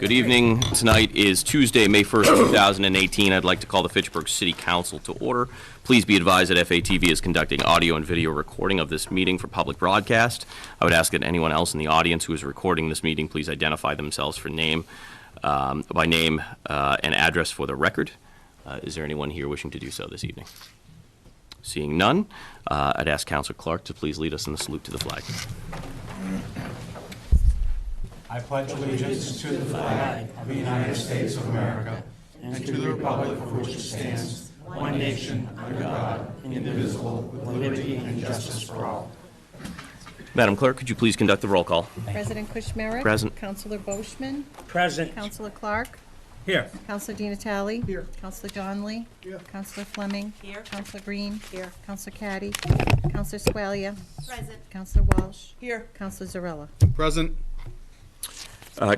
Good evening. Tonight is Tuesday, May 1st, 2018. I'd like to call the Fitchburg City Council to order. Please be advised that FATV is conducting audio and video recording of this meeting for public broadcast. I would ask that anyone else in the audience who is recording this meeting please identify themselves by name and address for the record. Is there anyone here wishing to do so this evening? Seeing none, I'd ask Councilor Clark to please lead us in the salute to the flag. I pledge allegiance to the flag of the United States of America and to the republic for which it stands, one nation, under God, indivisible, with liberty and justice for all. Madam Clerk, could you please conduct the roll call? President Kushmerek. Present. Councilor Boschman. Present. Councilor Clark. Here. Councilor Di Natale. Here. Councilor Donnelly. Here. Councilor Fleming. Here. Councilor Green. Here. Councilor Caddy. Councilor Squalia. Present. Councilor Walsh. Here. Councilor Zarella. Present.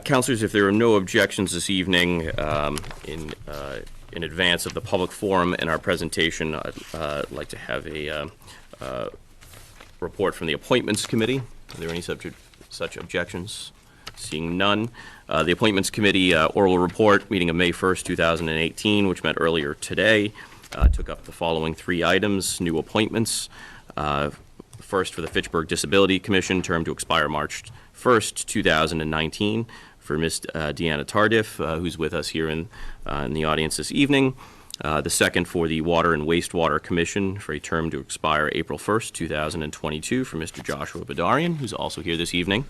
Councilors, if there are no objections this evening, in advance of the public forum and our presentation, I'd like to have a report from the Appointments Committee. Are there any such objections? Seeing none. The Appointments Committee oral report, meeting of May 1st, 2018, which met earlier today, took up the following three items: new appointments. First, for the Fitchburg Disability Commission, term to expire March 1st, 2019, for Ms. Deanna Tardif, who's with us here in the audience this evening. The second, for the Water and Wastewater Commission, for a term to expire April 1st, 2022, for Mr. Joshua Badarian, who's also here this evening.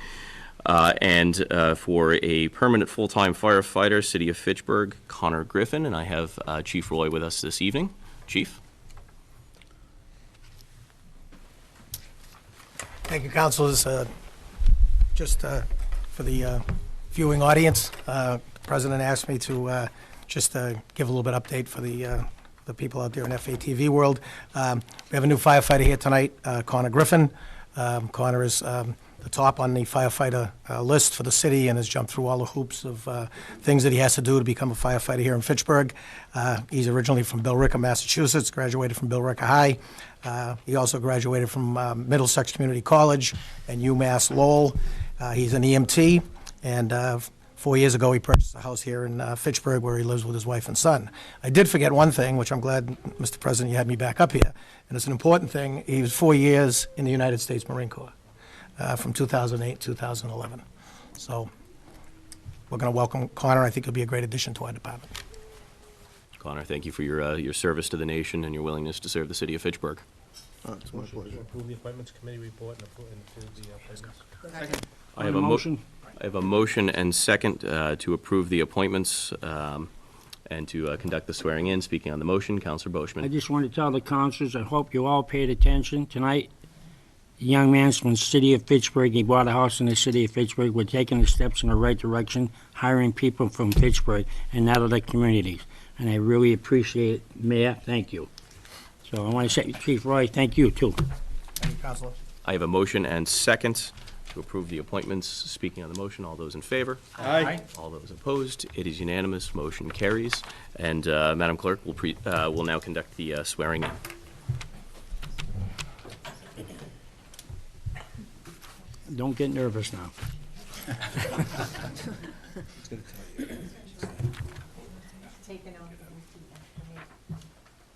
And for a permanent full-time firefighter, City of Fitchburg, Connor Griffin, and I have Chief Roy with us this evening. Chief? Thank you, councilors. Just for the viewing audience, the president asked me to just give a little bit update for the people out there in FATV world. We have a new firefighter here tonight, Connor Griffin. Connor is the top on the firefighter list for the city and has jumped through all the hoops of things that he has to do to become a firefighter here in Fitchburg. He's originally from Billerica, Massachusetts, graduated from Billerica High. He also graduated from Middlesex Community College and UMass Lowell. He's an EMT, and 4 years ago he purchased a house here in Fitchburg where he lives with his wife and son. I did forget one thing, which I'm glad, Mr. President, you had me back up here, and it's an important thing. He was 4 years in the United States Marine Corps from 2008 to 2011. So we're going to welcome Connor. I think he'll be a great addition to our department. Connor, thank you for your service to the nation and your willingness to serve the City of Fitchburg. It's my pleasure. Approve the appointments committee report and approve the appointments. Second. I have a motion. I have a motion and second to approve the appointments and to conduct the swearing in. Speaking on the motion, Councilor Boschman. I just want to tell the councilors, I hope you all paid attention tonight. The young man's from the city of Fitchburg. He bought a house in the city of Fitchburg. We're taking the steps in the right direction, hiring people from Fitchburg and not other communities. And I really appreciate it. Mayor, thank you. So I want to say, Chief Roy, thank you, too. Thank you, Councilor. I have a motion and second to approve the appointments. Speaking on the motion, all those in favor? Aye. All those opposed? It is unanimous. Motion carries. And Madam Clerk will now conduct the swearing in. Don't get nervous now. Take an oath and repeat after me.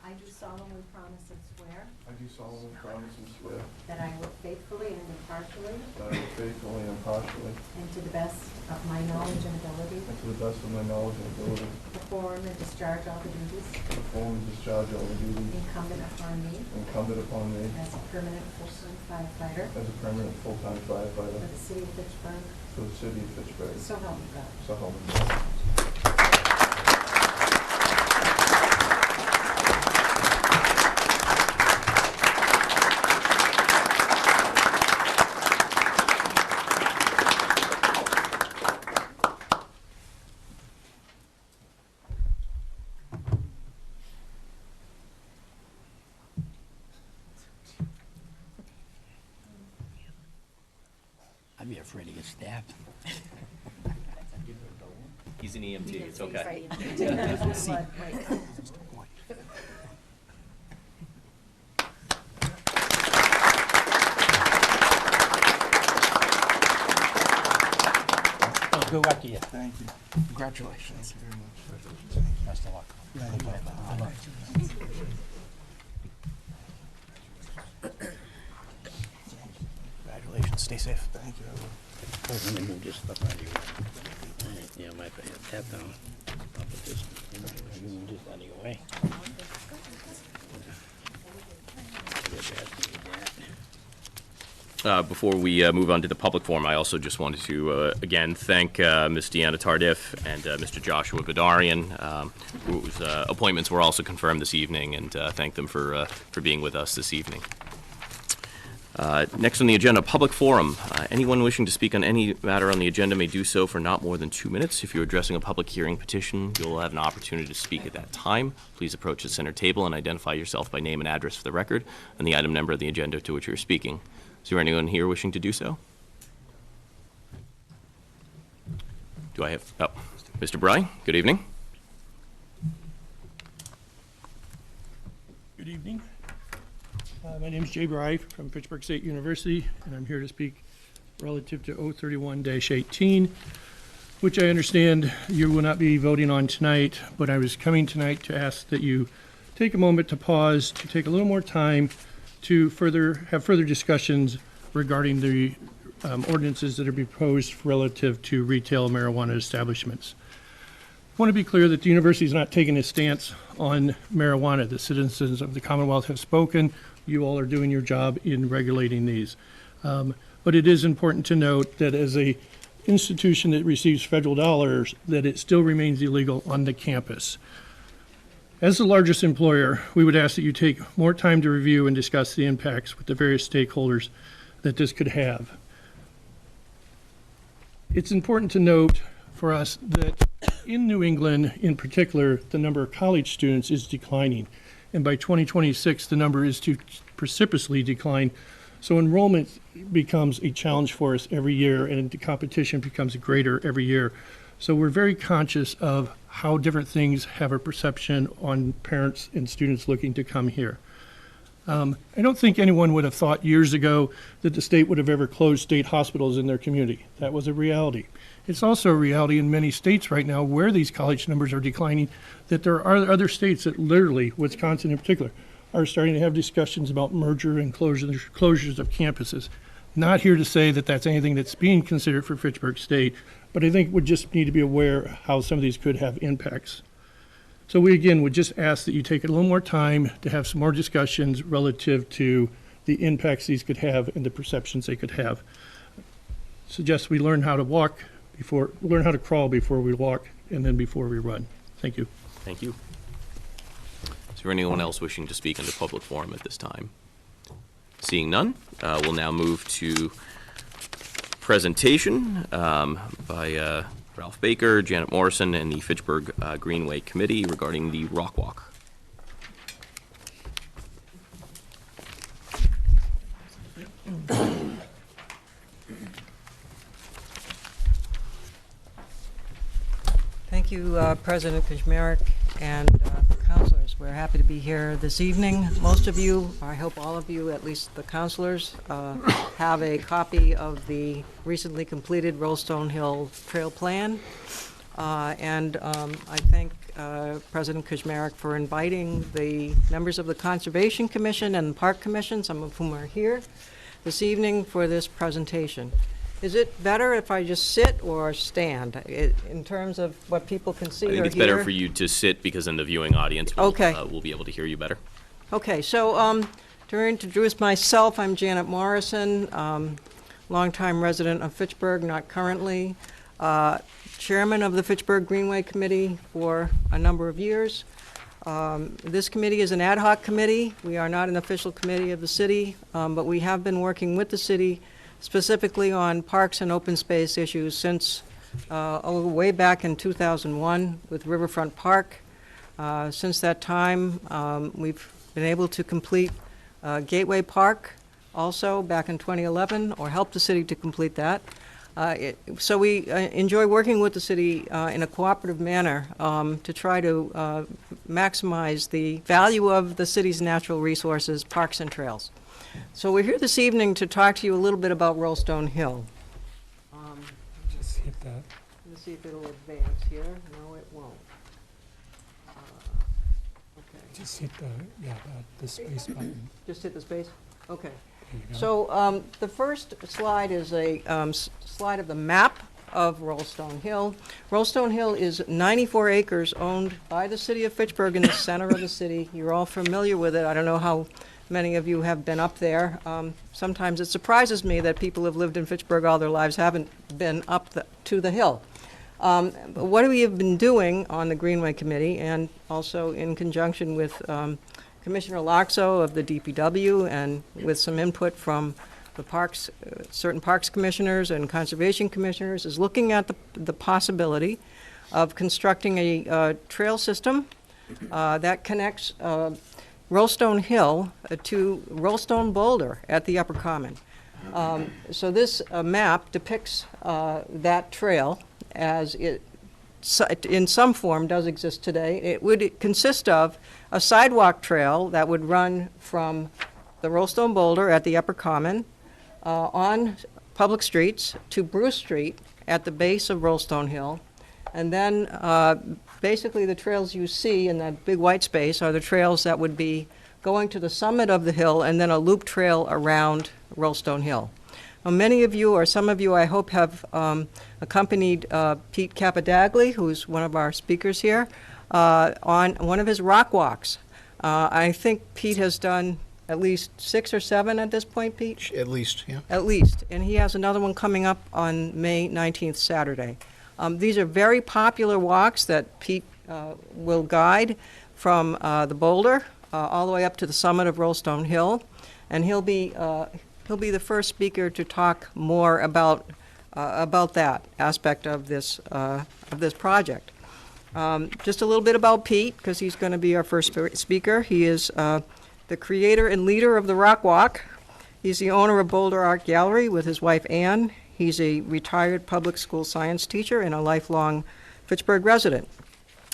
I do solemnly promise and swear I do solemnly promise and swear that I will faithfully and impartially that I will faithfully and impartially, and to the best of my knowledge and ability and to the best of my knowledge and ability, perform and discharge all the duties perform and discharge all the duties incumbent upon me incumbent upon me as a permanent full-time firefighter as a permanent full-time for firefighter the city of Fitchburg. for the city of Fitchburg. So help me God. So help me God. I'd be afraid to get stabbed. He's an EMT. It's okay. Good luck to you. Thank you. Congratulations. Thank you very much. Best of luck. Congratulations, stay safe. Thank you. Let me move this stuff out of your way. Yeah, I might have that down. I'll put this, you move this out of your way. Before we move on to the public forum, I also just wanted to, again, thank Ms. Deanna Tardif and Mr. Joshua Godarian, whose appointments were also confirmed this evening, and thank them for being with us this evening. Next on the agenda, public forum. Anyone wishing to speak on any matter on the agenda may do so for not more than 2 minutes. If you're addressing a public hearing petition, you'll have an opportunity to speak at that time. Please approach the center table and identify yourself by name and address for the record, and the item number of the agenda to which you're speaking. Is there anyone here wishing to do so? Do I have, oh, Mr. Bry, good evening. Good evening. My name is Jay Bry from Fitchburg State University, and I'm here to speak relative to 031-18, which I understand you will not be voting on tonight, but I was coming tonight to ask that you take a moment to pause, to take a little more time to have further discussions regarding the ordinances that are proposed relative to retail marijuana establishments. I want to be clear that the university is not taking a stance on marijuana. The citizens of the Commonwealth have spoken. You all are doing your job in regulating these. But it is important to note that as a institution that receives federal dollars, that it still remains illegal on the campus. As the largest employer, we would ask that you take more time to review and discuss the impacts with the various stakeholders that this could have. It's important to note for us that in New England, in particular, the number of college students is declining. And by 2026, the number is to precipitously decline. So enrollment becomes a challenge for us every year, and the competition becomes greater every year. So we're very conscious of how different things have a perception on parents and students looking to come here. I don't think anyone would have thought years ago that the state would have ever closed state hospitals in their community. That was a reality. It's also a reality in many states right now where these college numbers are declining, that there are other states that literally, Wisconsin in particular, are starting to have discussions about merger and closures of campuses. Not here to say that that's anything that's being considered for Fitchburg State, but I think we just need to be aware how some of these could have impacts. So we, again, would just ask that you take a little more time to have some more discussions relative to the impacts these could have and the perceptions they could have. Suggest we learn how to crawl before we walk, and then before we run. Thank you. Thank you. Is there anyone else wishing to speak in the public forum at this time? Seeing none, we'll now move to presentation by Ralph Baker, Janet Morrison, and the Fitchburg Greenway Committee regarding the Rock Walk. Thank you, President Kuchmarek and councilors. We're happy to be here this evening. Most of you, I hope all of you, at least the councilors, have a copy of the recently completed Rollstone Hill Trail Plan. I thank President Kuchmarek for inviting the members of the Conservation Commission and Park Commission, some of whom are here this evening, for this presentation. Is it better if I just sit or stand in terms of what people can see or I hear? think it's better for you to sit because then the viewing audience will, will be able to hear you better. Okay, so to introduce myself, I'm Janet Morrison, longtime resident of Fitchburg, not currently, chairman of the Fitchburg Greenway Committee for a number of years. This committee is an ad hoc committee. We are not an official committee of the city, but we have been working with the city specifically on parks and open space issues since way back in 2001 with Riverfront Park. Since that time, we've been able to complete Gateway Park also back in 2011, or help the city to complete that. So we enjoy working with the city in a cooperative manner to try to maximize the value of the city's natural resources, parks and trails. So we're here this evening to talk to you a little bit about Rollstone Hill. Just hit that. see if it'll advance here. No, it won't. Okay, Just hit the space button. just hit the space? Okay. So the first slide is a slide of the map of Rollstone Hill. Rollstone Hill is 94 acres owned by the city of Fitchburg in the center of the city. You're all familiar with it. I don't know how many of you have been up there. Sometimes it surprises me that people who have lived in Fitchburg all their lives haven't been up to the hill. What we have been doing on the Greenway Committee, and also in conjunction with Commissioner Loxo of the DPW and with some input from the parks, certain parks commissioners and conservation commissioners, is looking at the possibility of constructing a trail system that connects Rollstone Hill to Rollstone Boulder at the Upper Common. So this map depicts that trail as it in some form does exist today. It would consist of a sidewalk trail that would run from the Rollstone Boulder at the Upper Common on public streets to Bruce Street at the base of Rollstone Hill. And then basically the trails you see in that big white space are the trails that would be going to the summit of the hill and then a loop trail around Rollstone Hill. Now, many of you, or some of you, I hope, have accompanied Pete Capadagli, who's one of our speakers here, on one of his rock walks. I think Pete has done at least 6 or 7 at this point, Pete? At least, yeah. At least. And he has another one coming up on May 19th, Saturday. These are very popular walks that Pete will guide from the Boulder all the way up to the summit of Rollstone Hill. And he'll be the first speaker to talk more about that aspect of this project. Just a little bit about Pete, because he's going to be our first speaker. He is the creator and leader of the Rock Walk. He's the owner of Boulder Art Gallery with his wife Ann. He's a retired public school science teacher and a lifelong Fitchburg resident.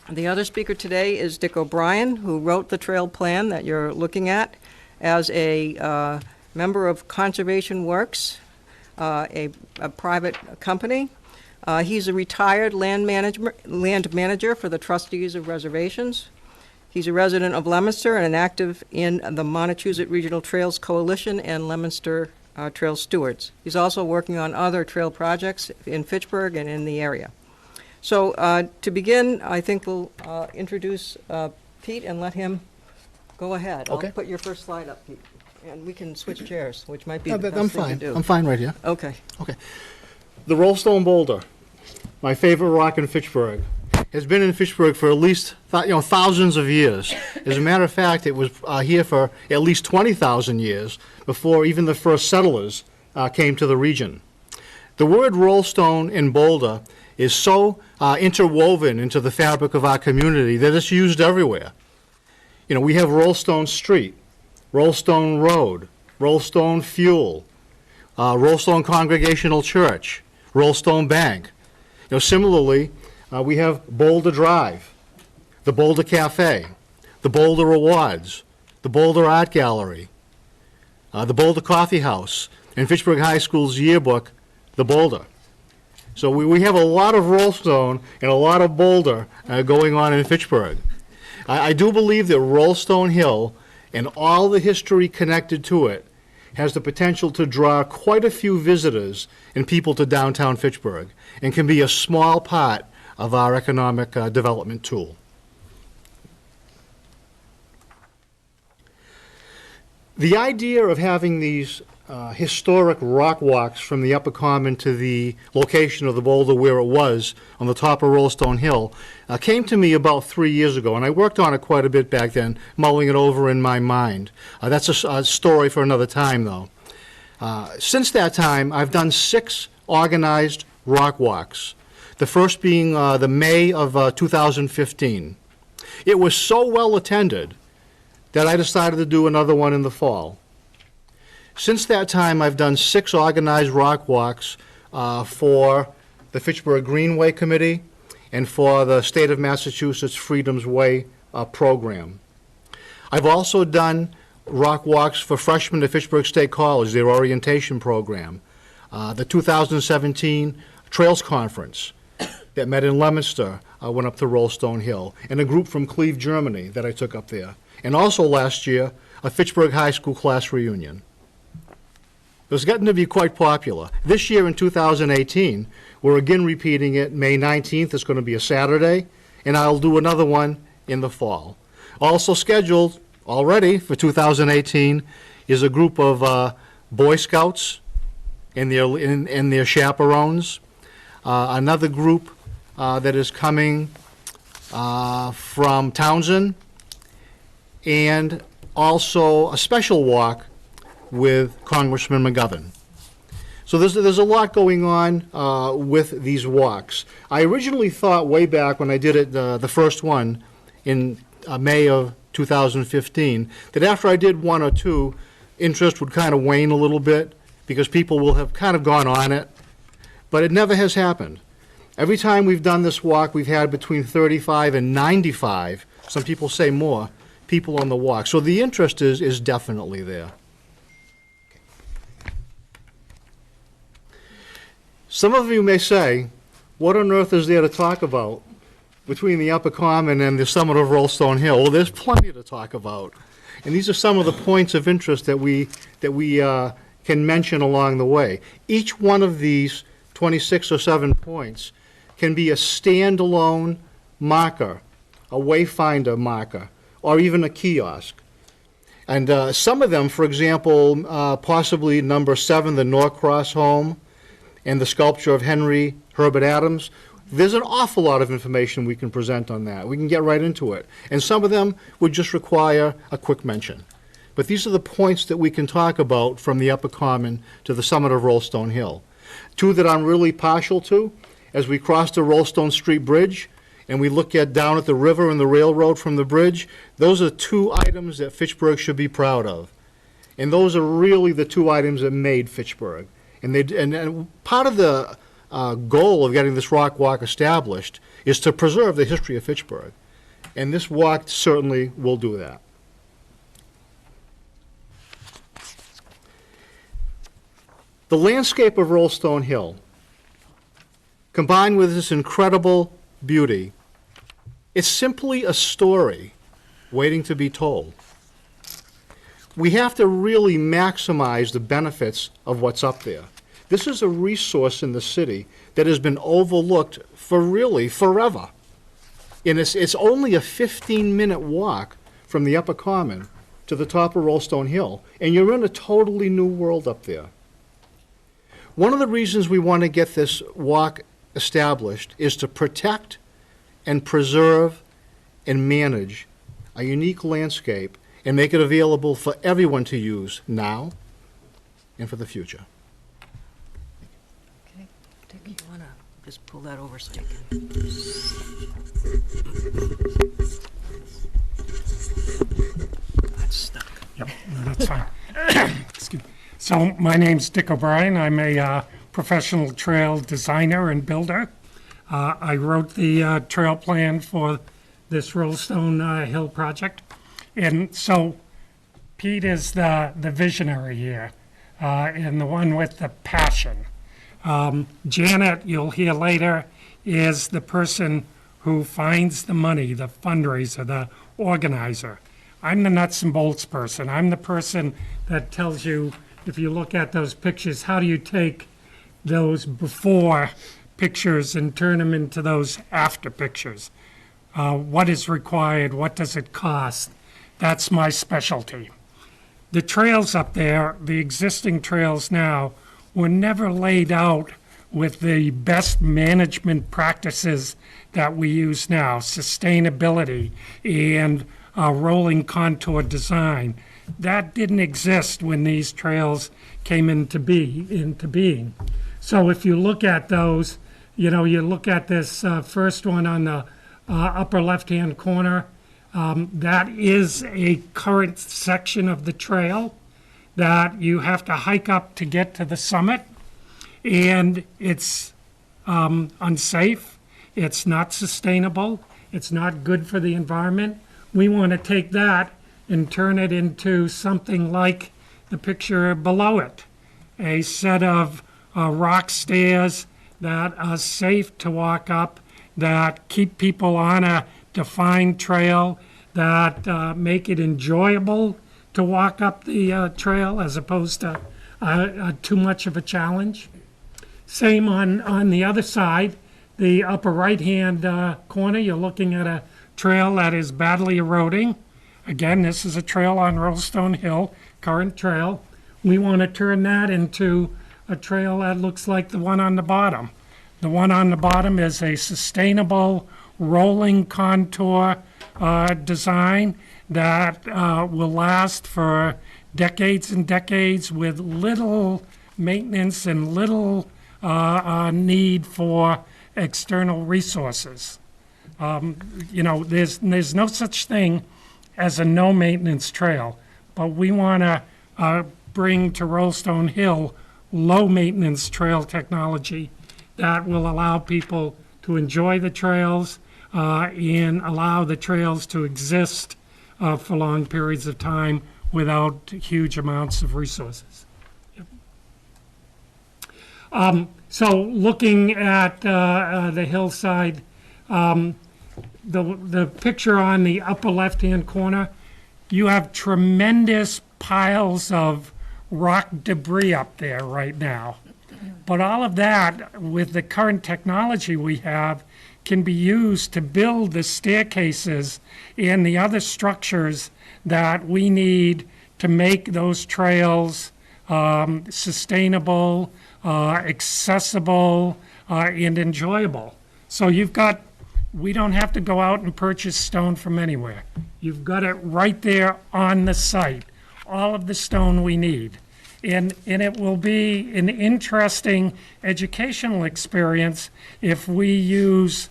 The other speaker today is Dick O'Brien, who wrote the trail plan that you're looking at as a member of Conservation Works, a private company. He's a retired land manager for the trustees of reservations. He's a resident of Leominster and an active in the Montechusett Regional Trails Coalition and Leominster Trail Stewards. He's also working on other trail projects in Fitchburg and in the area. So to begin, I think we'll introduce Pete and let him go ahead. Okay. I'll put your first slide up, Pete. And we can switch chairs, which might be the I'm best thing to fine. do. I'm fine right here. Okay. Okay. The Rollstone Boulder, my favorite rock in Fitchburg, has been in Fitchburg for at least thousands of years. As a matter of fact, it was here for at least 20,000 years before even the first settlers came to the region. The word Rollstone and Boulder is so interwoven into the fabric of our community that it's used everywhere. You know, we have Rollstone Street, Rollstone Road, Rollstone Fuel, Rollstone Congregational Church, Rollstone Bank. You know, similarly, we have Boulder Drive, the Boulder Cafe, the Boulder Awards, the Boulder Art Gallery, the Boulder Coffee House, and Fitchburg High School's yearbook, The Boulder. So we have a lot of Rollstone and a lot of Boulder going on in Fitchburg. I do believe that Rollstone Hill and all the history connected to it has the potential to draw quite a few visitors and people to downtown Fitchburg and can be a small part of our economic development tool. The idea of having these historic rock walks from the Upper Common to the location of the boulder where it was on the top of Rollstone Hill came to me about 3 years ago, and I worked on it quite a bit back then, mulling it over in my mind. That's a story for another time, though. Since that time, I've done 6 organized rock walks, the first being the May of 2015. It was so well attended that I decided to do another one in the fall. Since that time, I've done 6 organized rock walks for the Fitchburg Greenway Committee and for the State of Massachusetts Freedom's Way program. I've also done rock walks for freshmen at Fitchburg State College, their orientation program, the 2017 Trails Conference, that met in Leominster went up to Rollstone Hill, and a group from Cleve, Germany that I took up there. And also last year, a Fitchburg High School class reunion. It's gotten to be quite popular. This year in 2018, we're again repeating it. May 19th is going to be a Saturday, and I'll do another one in the fall. Also scheduled already for 2018 is a group of Boy Scouts and their chaperones. Another group that is coming from Townsend, and also a special walk with Congressman McGovern. So there's a lot going on with these walks. I originally thought way back when I did it, the first one in May of 2015, that after I did one or two, interest would kind of wane a little bit because people will have kind of gone on it, but it never has happened. Every time we've done this walk, we've had between 35 and 95, some people say more, people on the walk. So the interest is definitely there. Some of you may say, what on earth is there to talk about between the Upper Common and the summit of Rollstone Hill? Well, there's plenty to talk about. And these are some of the points of interest that we can mention along the way. Each one of these 26 or 7 points can be a standalone marker, a wayfinder marker, or even a kiosk. And some of them, for example, possibly number 7, the Norcross home, and the sculpture of Henry Herbert Adams, there's an awful lot of information we can present on that. We can get right into it. And some of them would just require a quick mention. But these are the points that we can talk about from the Upper Common to the summit of Rollstone Hill. 2 that I'm really partial to, as we cross the Rollstone Street Bridge and we look down at the river and the railroad from the bridge, those are 2 items that Fitchburg should be proud of. And those are really the 2 items that made Fitchburg. And part of the goal of getting this rock walk established is to preserve the history of Fitchburg. And this walk certainly will do that. The landscape of Rollstone Hill, combined with this incredible beauty, it's simply a story waiting to be told. We have to really maximize the benefits of what's up there. This is a resource in the city that has been overlooked for really forever. And it's only a 15-minute walk from the Upper Common to the top of Rollstone Hill, and you're in a totally new world up there. One of the reasons we want to get this walk established is to protect and preserve and manage a unique landscape and make it available for everyone to use now and for the future. Okay, Dick, you want to just pull that over so you can... That's stuck. Yep, no, that's fine. Excuse me. So my name's Dick O'Brien. I'm a professional trail designer and builder. I wrote the trail plan for this Rollstone Hill project. And so Pete is the visionary here, and the one with the passion. Janet, you'll hear later, is the person who finds the money, the fundraiser, the organizer. I'm the nuts and bolts person. I'm the person that tells you, if you look at those pictures, how do you take those before pictures and turn them into those after pictures? What is required? What does it cost? That's my specialty. The trails up there, the existing trails now, were never laid out with the best management practices that we use now, sustainability and rolling contour design. That didn't exist when these trails came into being. So if you look at those, you look at this first one on the upper left-hand corner, that is a current section of the trail that you have to hike up to get to the summit, and it's unsafe, it's not sustainable, it's not good for the environment. We want to take that and turn it into something like the picture below it, a set of rock stairs that are safe to walk up that keep people on a defined trail, that make it enjoyable to walk up the trail as opposed to too much of a challenge. Same on the other side, the upper right-hand corner, you're looking at a trail that is badly eroding. Again, this is a trail on Rollstone Hill, current trail. We want to turn that into a trail that looks like the one on the bottom. The one on the bottom is a sustainable rolling contour design that will last for decades and decades with little maintenance and little need for external resources. There's no such thing as a no-maintenance trail, but we want to bring to Rollstone Hill low-maintenance trail technology that will allow people to enjoy the trails and allow the trails to exist for long periods of time without huge amounts of resources. So looking at the hillside, the picture on the upper left-hand corner, you have tremendous piles of rock debris up there right now. But all of that, with the current technology we have, can be used to build the staircases and the other structures that we need to make those trails sustainable, accessible, and enjoyable. So we don't have to go out and purchase stone from anywhere. You've got it right there on the site, all of the stone we need. And it will be an interesting educational experience if we use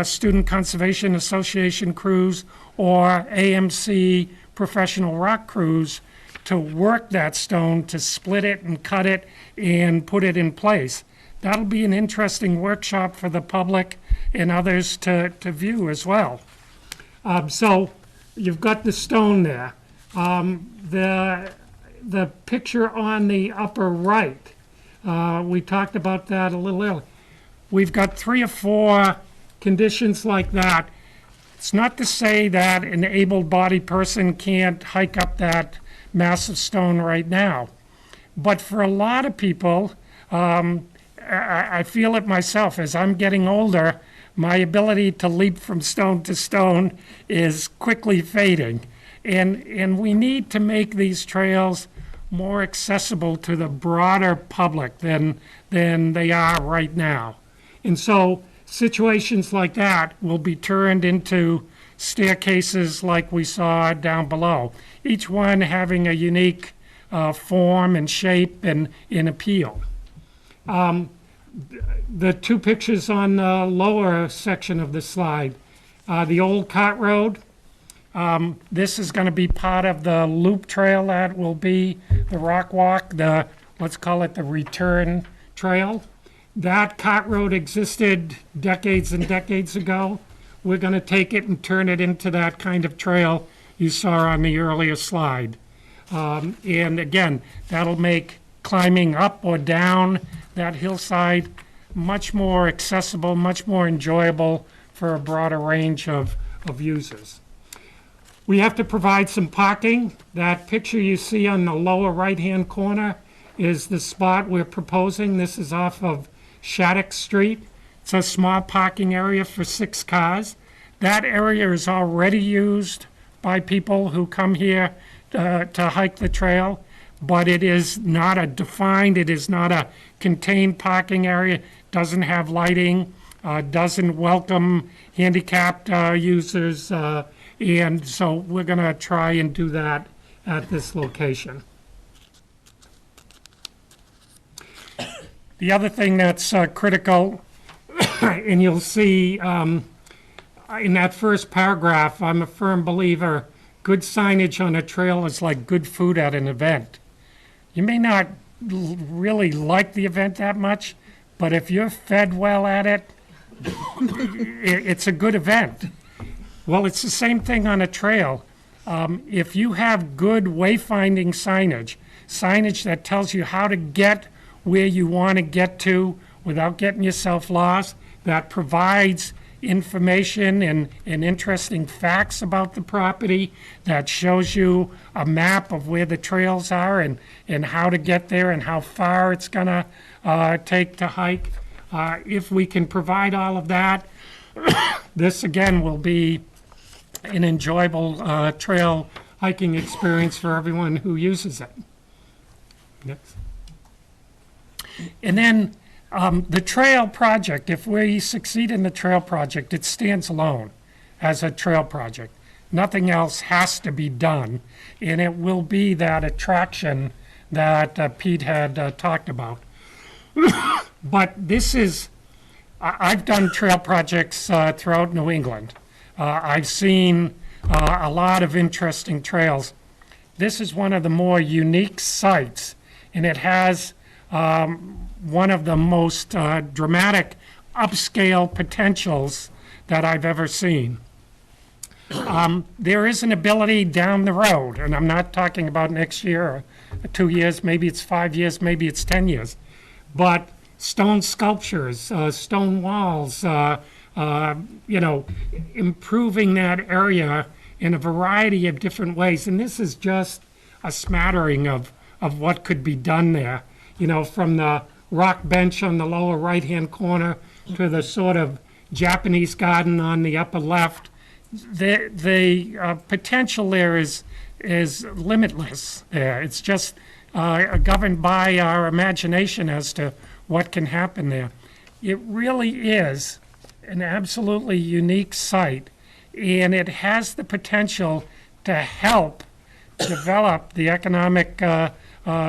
Student Conservation Association crews or AMC professional rock crews to work that stone, to split it and cut it and put it in place. That'll be an interesting workshop for the public and others to view as well. So you've got the stone there. The picture on the upper right, we talked about that a little earlier. We've got 3 or 4 conditions like that. It's not to say that an able-bodied person can't hike up that massive stone right now. But for a lot of people, I feel it myself. As I'm getting older, my ability to leap from stone to stone is quickly fading. And we need to make these trails more accessible to the broader public than they are right now. And so situations like that will be turned into staircases like we saw down below, each one having a unique form and shape and appeal. The 2 pictures on the lower section of the slide, the old cart road, this is going to be part of the loop trail that will be the rock walk, let's call it the return trail. That cart road existed decades and decades ago. We're going to take it and turn it into that kind of trail you saw on the earlier slide. And again, that'll make climbing up or down that hillside much more accessible, much more enjoyable for a broader range of users. We have to provide some parking. That picture you see on the lower right-hand corner is the spot we're proposing. This is off of Shattuck Street. It's a small parking area for 6 cars. That area is already used by people who come here to hike the trail, but it is not a defined, it is not a contained parking area, doesn't have lighting, doesn't welcome handicapped users, and so we're going to try and do that at this location. The other thing that's critical, and you'll see in that first paragraph, I'm a firm believer, good signage on a trail is like good food at an event. You may not really like the event that much, but if you're fed well at it, it's a good event. Well, it's the same thing on a trail. If you have good wayfinding signage that tells you how to get where you want to get to without getting yourself lost, that provides information and interesting facts about the property, that shows you a map of where the trails are and how to get there and how far it's going to take to hike. If we can provide all of that, this again will be an enjoyable trail hiking experience for everyone who uses it. Next. And then the trail project, if we succeed in the trail project, it stands alone as a trail project. Nothing else has to be done, and it will be that attraction that Pete had talked about. But this is, I've done trail projects throughout New England. I've seen a lot of interesting trails. This is one of the more unique sites, and it has one of the most dramatic upscale potentials that I've ever seen. There is an ability down the road, and I'm not talking about next year or 2 years, maybe it's 5 years, maybe it's 10 years, but stone sculptures, stone walls, improving that area in a variety of different ways. And this is just a smattering of what could be done there. From the rock bench on the lower right-hand corner to the sort of Japanese garden on the upper left. The potential there is limitless there. It's just governed by our imagination as to what can happen there. It really is an absolutely unique site, and it has the potential to help develop the economic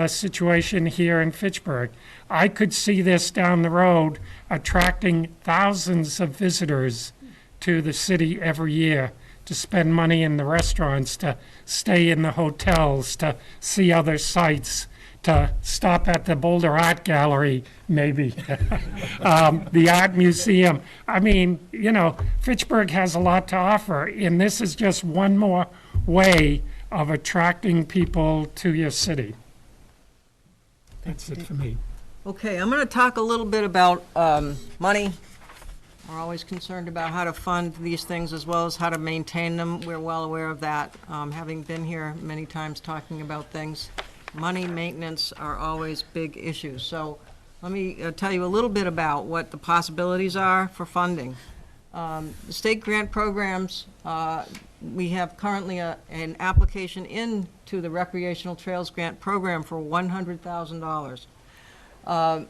situation here in Fitchburg. I could see this down the road attracting thousands of visitors to the city every year to spend money in the restaurants, to stay in the hotels, to see other sites, to stop at the Boulder Art Gallery, maybe, the Art Museum. I mean, Fitchburg has a lot to offer, and this is just one more way of attracting people to your city. That's it for me. Okay, I'm going to talk a little bit about money. We're always concerned about how to fund these things as well as how to maintain them. We're well aware of that, having been here many times talking about things. Money, maintenance are always big issues. So let me tell you a little bit about what the possibilities are for funding. The state grant programs, we have currently an application into the Recreational Trails Grant Program for $100,000.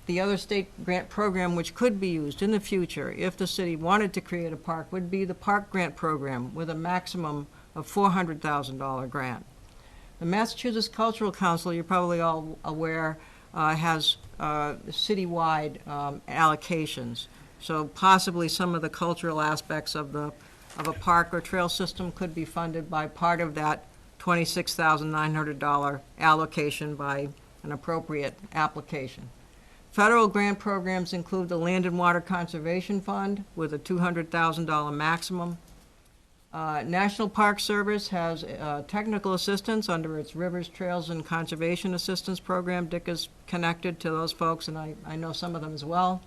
The other state grant program which could be used in the future if the city wanted to create a park would be the Park Grant Program with a maximum of $400,000 grant. The Massachusetts Cultural Council, you're probably all aware, has citywide allocations. So possibly some of the cultural aspects of a park or trail system could be funded by part of that $26,900 allocation by an appropriate application. Federal grant programs include the Land and Water Conservation Fund with a $200,000 maximum. National Park Service has technical assistance under its Rivers, Trails, and Conservation Assistance Program. Dick is connected to those folks, and I know some of them as well.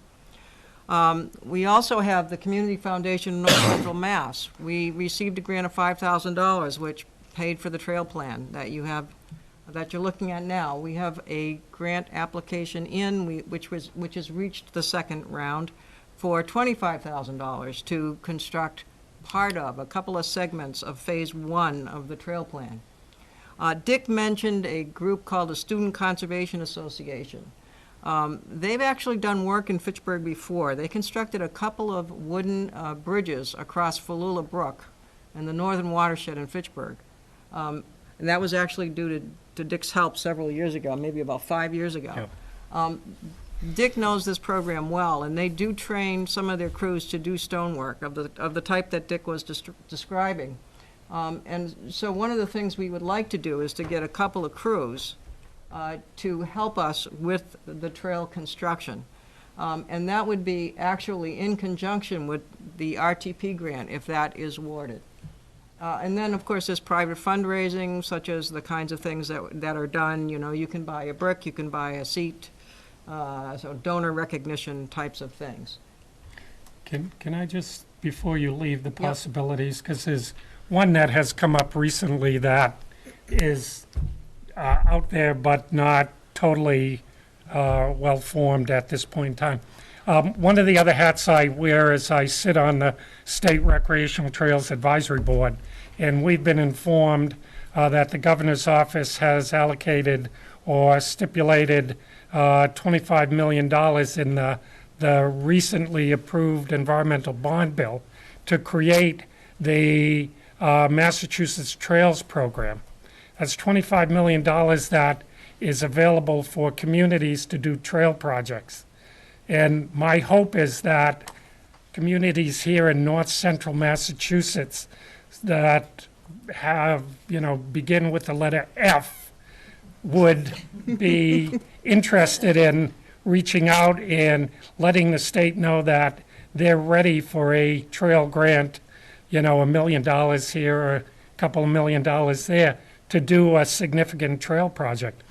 We also have the Community Foundation in North Central Mass. We received a grant of $5,000, which paid for the trail plan that you have, that you're looking at now. We have a grant application which has reached the second round for $25,000 to construct part of a couple of segments of phase 1 of the trail plan. Dick mentioned a group called the Student Conservation Association. They've actually done work in Fitchburg before. They constructed a couple of wooden bridges across Falula Brook in the northern watershed in Fitchburg. And that was actually due to Dick's help several years ago, maybe about 5 years ago. Yep. Dick knows this program well, and they do train some of their crews to do stonework of the type that Dick was describing. And so one of the things we would like to do is to get a couple of crews to help us with the trail construction. And that would be actually in conjunction with the RTP grant, if that is awarded. And then, of course, there's private fundraising, such as the kinds of things that are done. You can buy a brick, you can buy a seat, so donor recognition types of things. Can I just, before you leave, the possibilities, because there's one that has come up recently that is out there but not totally well-formed at this point in time. One of the other hats I wear is I sit on the State Recreational Trails Advisory Board, and we've been informed that the governor's office has allocated or stipulated $25 million in the recently approved environmental bond bill to create the Massachusetts Trails Program. That's $25 million that is available for communities to do trail projects. And my hope is that communities here in north central Massachusetts that have, begin with the letter F would be interested in reaching out and letting the state know that they're ready for a trail grant, $1 million here or a couple of $1 million there to do a significant trail project.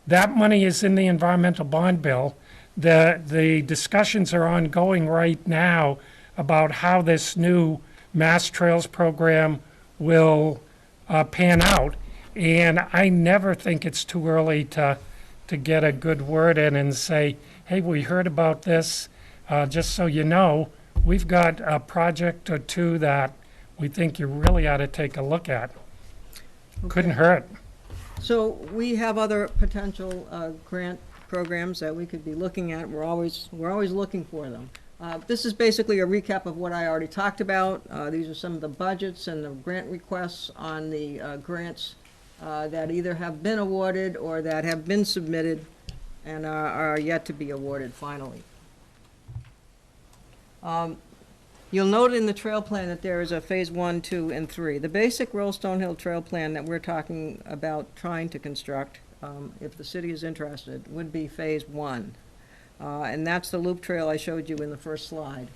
That money is in the environmental bond bill. The discussions are ongoing right now about how this new Mass Trails program will pan out. And I never think it's too early to get a good word in and say, hey, we heard about this. Just so you know, we've got a project or two that we think you really ought to take a look at. Couldn't hurt. So we have other potential grant programs that we could be looking at. We're always looking for them. This is basically a recap of what I already talked about. These are some of the budgets and the grant requests on the grants that either have been awarded or that have been submitted and are yet to be awarded finally. You'll note in the trail plan that there is a phase 1, 2, and 3. The basic Rollstone Hill Trail plan that we're talking about trying to construct, if the city is interested, would be phase 1. And that's the loop trail I showed you in the first slide.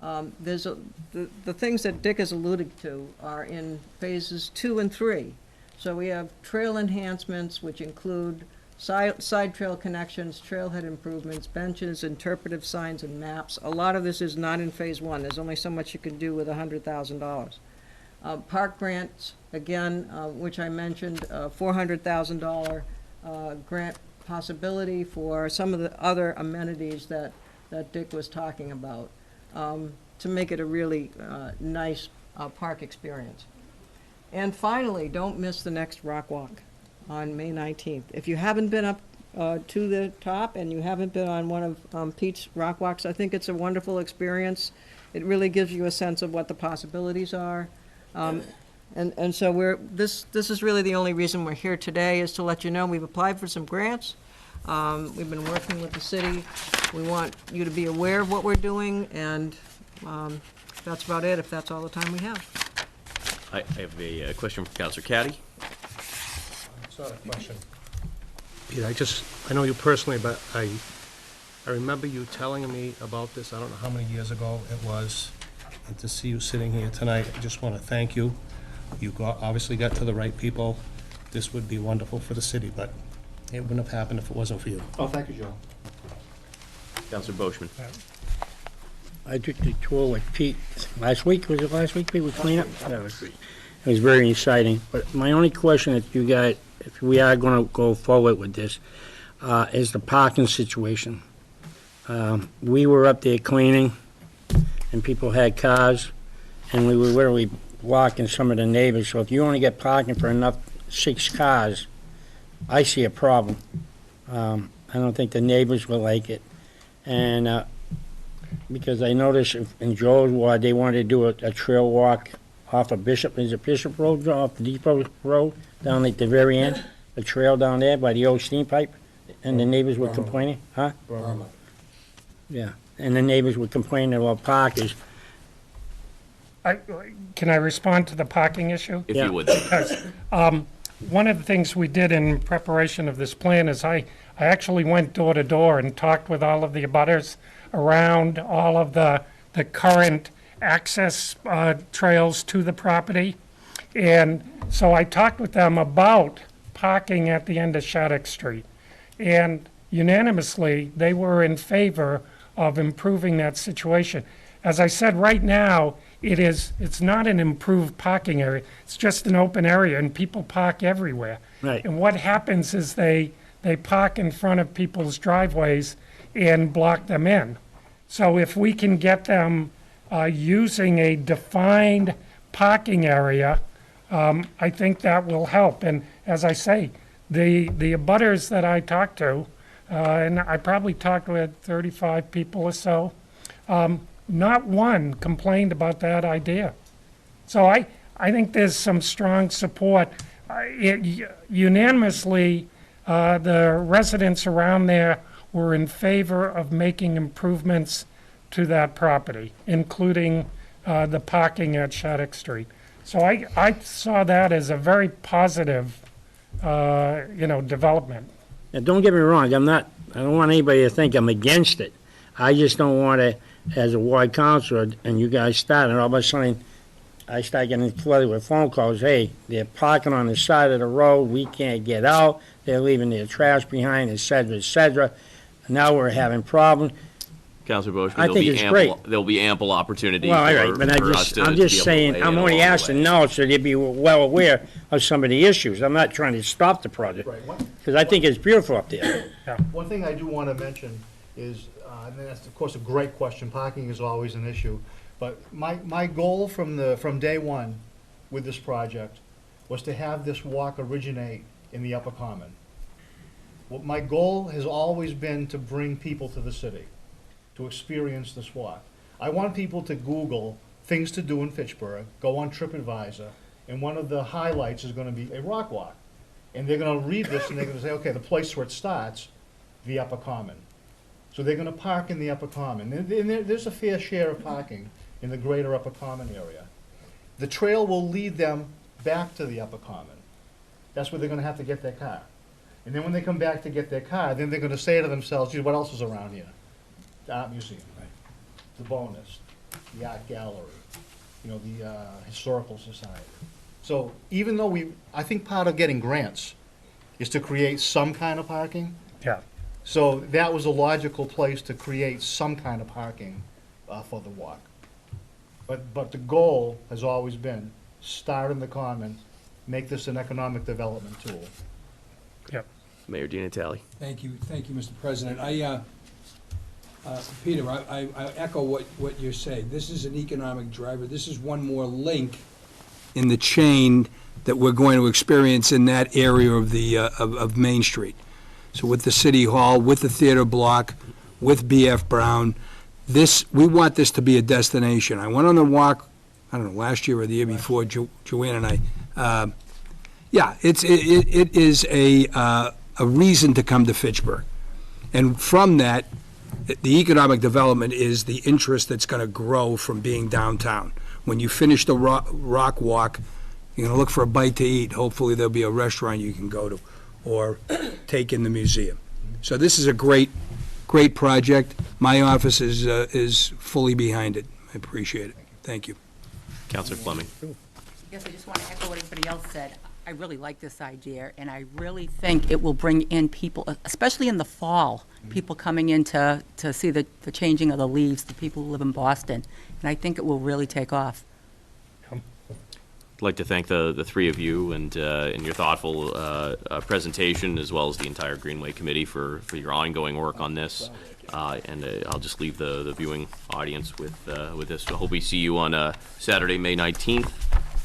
The things that Dick has alluded to are in phases 2 and 3. So we have trail enhancements, which include side trail connections, trailhead improvements, benches, interpretive signs, and maps. A lot of this is not in phase 1. There's only so much you can do with $100,000. Park grants, again, which I mentioned, $400,000 grant possibility for some of the other amenities that Dick was talking about to make it a really nice park experience. And finally, don't miss the next Rock Walk on May 19th. If you haven't been up to the top and you haven't been on one of Pete's Rock Walks, I think it's a wonderful experience. It really gives you a sense of what the possibilities are. And so this is really the only reason we're here today, is to let you know we've applied for some grants. We've been working with the city. We want you to be aware of what we're doing, and that's about it, if that's all the time we have. I have a question from Councilor Caddy. It's not a question. Peter, I know you personally, but I remember you telling me about this, I don't know how many years ago it was, and to see you sitting here tonight, I just want to thank you. You obviously got to the right people. This would be wonderful for the city, but it wouldn't have happened if it wasn't for you. Oh, thank you, Joe. Councilor Boishman. I took the tour with Pete last week. Was it last week, Pete, with cleanup? It was very exciting. But my only question that you got, if we are going to go forward with this, is the parking situation. We were up there cleaning, and people had cars, and we were literally blocking some of the neighbors. So if you only get parking for enough 6 cars, I see a problem. I don't think the neighbors will like it. And because I noticed in Joe's ward, they wanted to do a trail walk off of Bishop, is it Bishop Road, off Depot Road, down at the very end, a trail down there by the old steam pipe, and the neighbors were complaining, huh? Yeah, and the neighbors were complaining about parkers. Can I respond to the parking issue? If you would. Because, one of the things we did in preparation of this plan is I actually went door to door and talked with all of the abutters around all of the current access trails to the property. And so I talked with them about parking at the end of Shattuck Street. And unanimously, they were in favor of improving that situation. as I said, right now, it's not an improved parking area. It's just an open area, and people park everywhere. Right. And what happens is they park in front of people's driveways and block them in. So if we can get them using a defined parking area, I think that will help. And as I say, the abutters that I talked to, and I probably talked with 35 people or so, not one complained about that idea. So I think there's some strong support. Unanimously, the residents around there were in favor of making improvements to that property, including the parking at Shattuck Street. So I saw that as a very positive, development. Now, don't get me wrong, I don't want anybody to think I'm against it. I just don't want to, as a ward councilor, and you guys start, and all of a sudden, I start getting flooded with phone calls, hey, they're parking on the side of the road, we can't get out, they're leaving their trash behind, et cetera, et cetera. Now we're having problems. Councilor Boishman, I think it's great. there'll be ample opportunity Well, all right, for but us to I'm be just able to saying, weigh I'm in only along the asking way. now so they'd be well aware of some of the issues. I'm not trying to stop the project, because I think it's beautiful up there. One thing I do want to mention is, and that's of course a great question, parking is always an issue, but my goal from day one with this project was to have this walk originate in the Upper Common. What my goal has always been to bring people to the city, to experience this walk. I want people to Google things to do in Fitchburg, go on TripAdvisor, and one of the highlights is gonna be a rock walk. And they're gonna read this and they're gonna say, okay, the place where it starts, the Upper Common. So they're gonna park in the Upper Common. And there's a fair share of parking in the greater Upper Common area. The trail will lead them back to the Upper Common. That's where they're gonna have to get their car. And then when they come back to get their car, then they're gonna say to themselves, gee, what else is around here? The Art Museum, the Bonus, the Art Gallery, the Historical Society. So even though I think part of getting grants is to create some kind of parking. Yeah. So that was a logical place to create some kind of parking for the walk. But the goal has always been, start in the Common, make this an economic development tool. Yep. Mayor Di Natale. Thank you, Mr. President. Peter, I echo what you're saying. This is an economic driver. This is one more link in the chain that we're going to experience in that area of the of Main Street. So with the City Hall, with the theater block, with B.F. Brown, we want this to be a destination. I went on the walk, I don't know, last year or the year before, Joanne and I. It is a reason to come to Fitchburg. And from that, the economic development is the interest that's going to grow from being downtown. When you finish the rock walk, you're going to look for a bite to eat. Hopefully there'll be a restaurant you can go to or take in the museum. So this is a great project. My office is fully behind it. I appreciate it. Thank you. Councilor Fleming. Yes, I just want to echo what everybody else said. I really like this idea, and I really think it will bring in people, especially in the fall, people coming in to see the changing of the leaves, the people who live in Boston, and I think it will really take off. I'd like to thank the three of you and your thoughtful presentation, as well as the entire Greenway Committee for your ongoing work on this. And I'll just leave the viewing audience with this. I hope we see you on Saturday, May 19th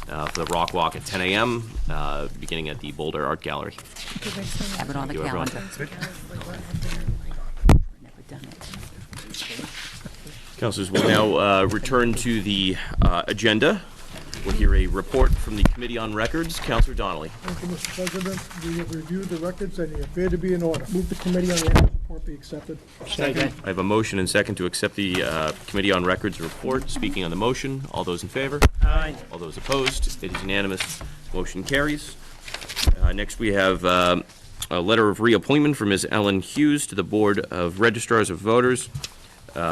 for the Rock Walk at 10 a.m., beginning at the Boulder Art Gallery. Have it on the Thank you, everyone. calendar. Never done it. Councilors, we'll now return to the agenda. We'll hear a report from the Committee on Records. Councilor Donnelly. Thank you, Mr. President. We have reviewed the records and they appear to be in order. Move the Committee on Records report be accepted. Second. I have a motion and second to accept the Committee on Records report. Speaking on the motion, all those in favor? Aye. All those opposed? It is unanimous. Motion carries. Next, we have a letter of reappointment for Ms. Ellen Hughes to the Board of Registrars of Voters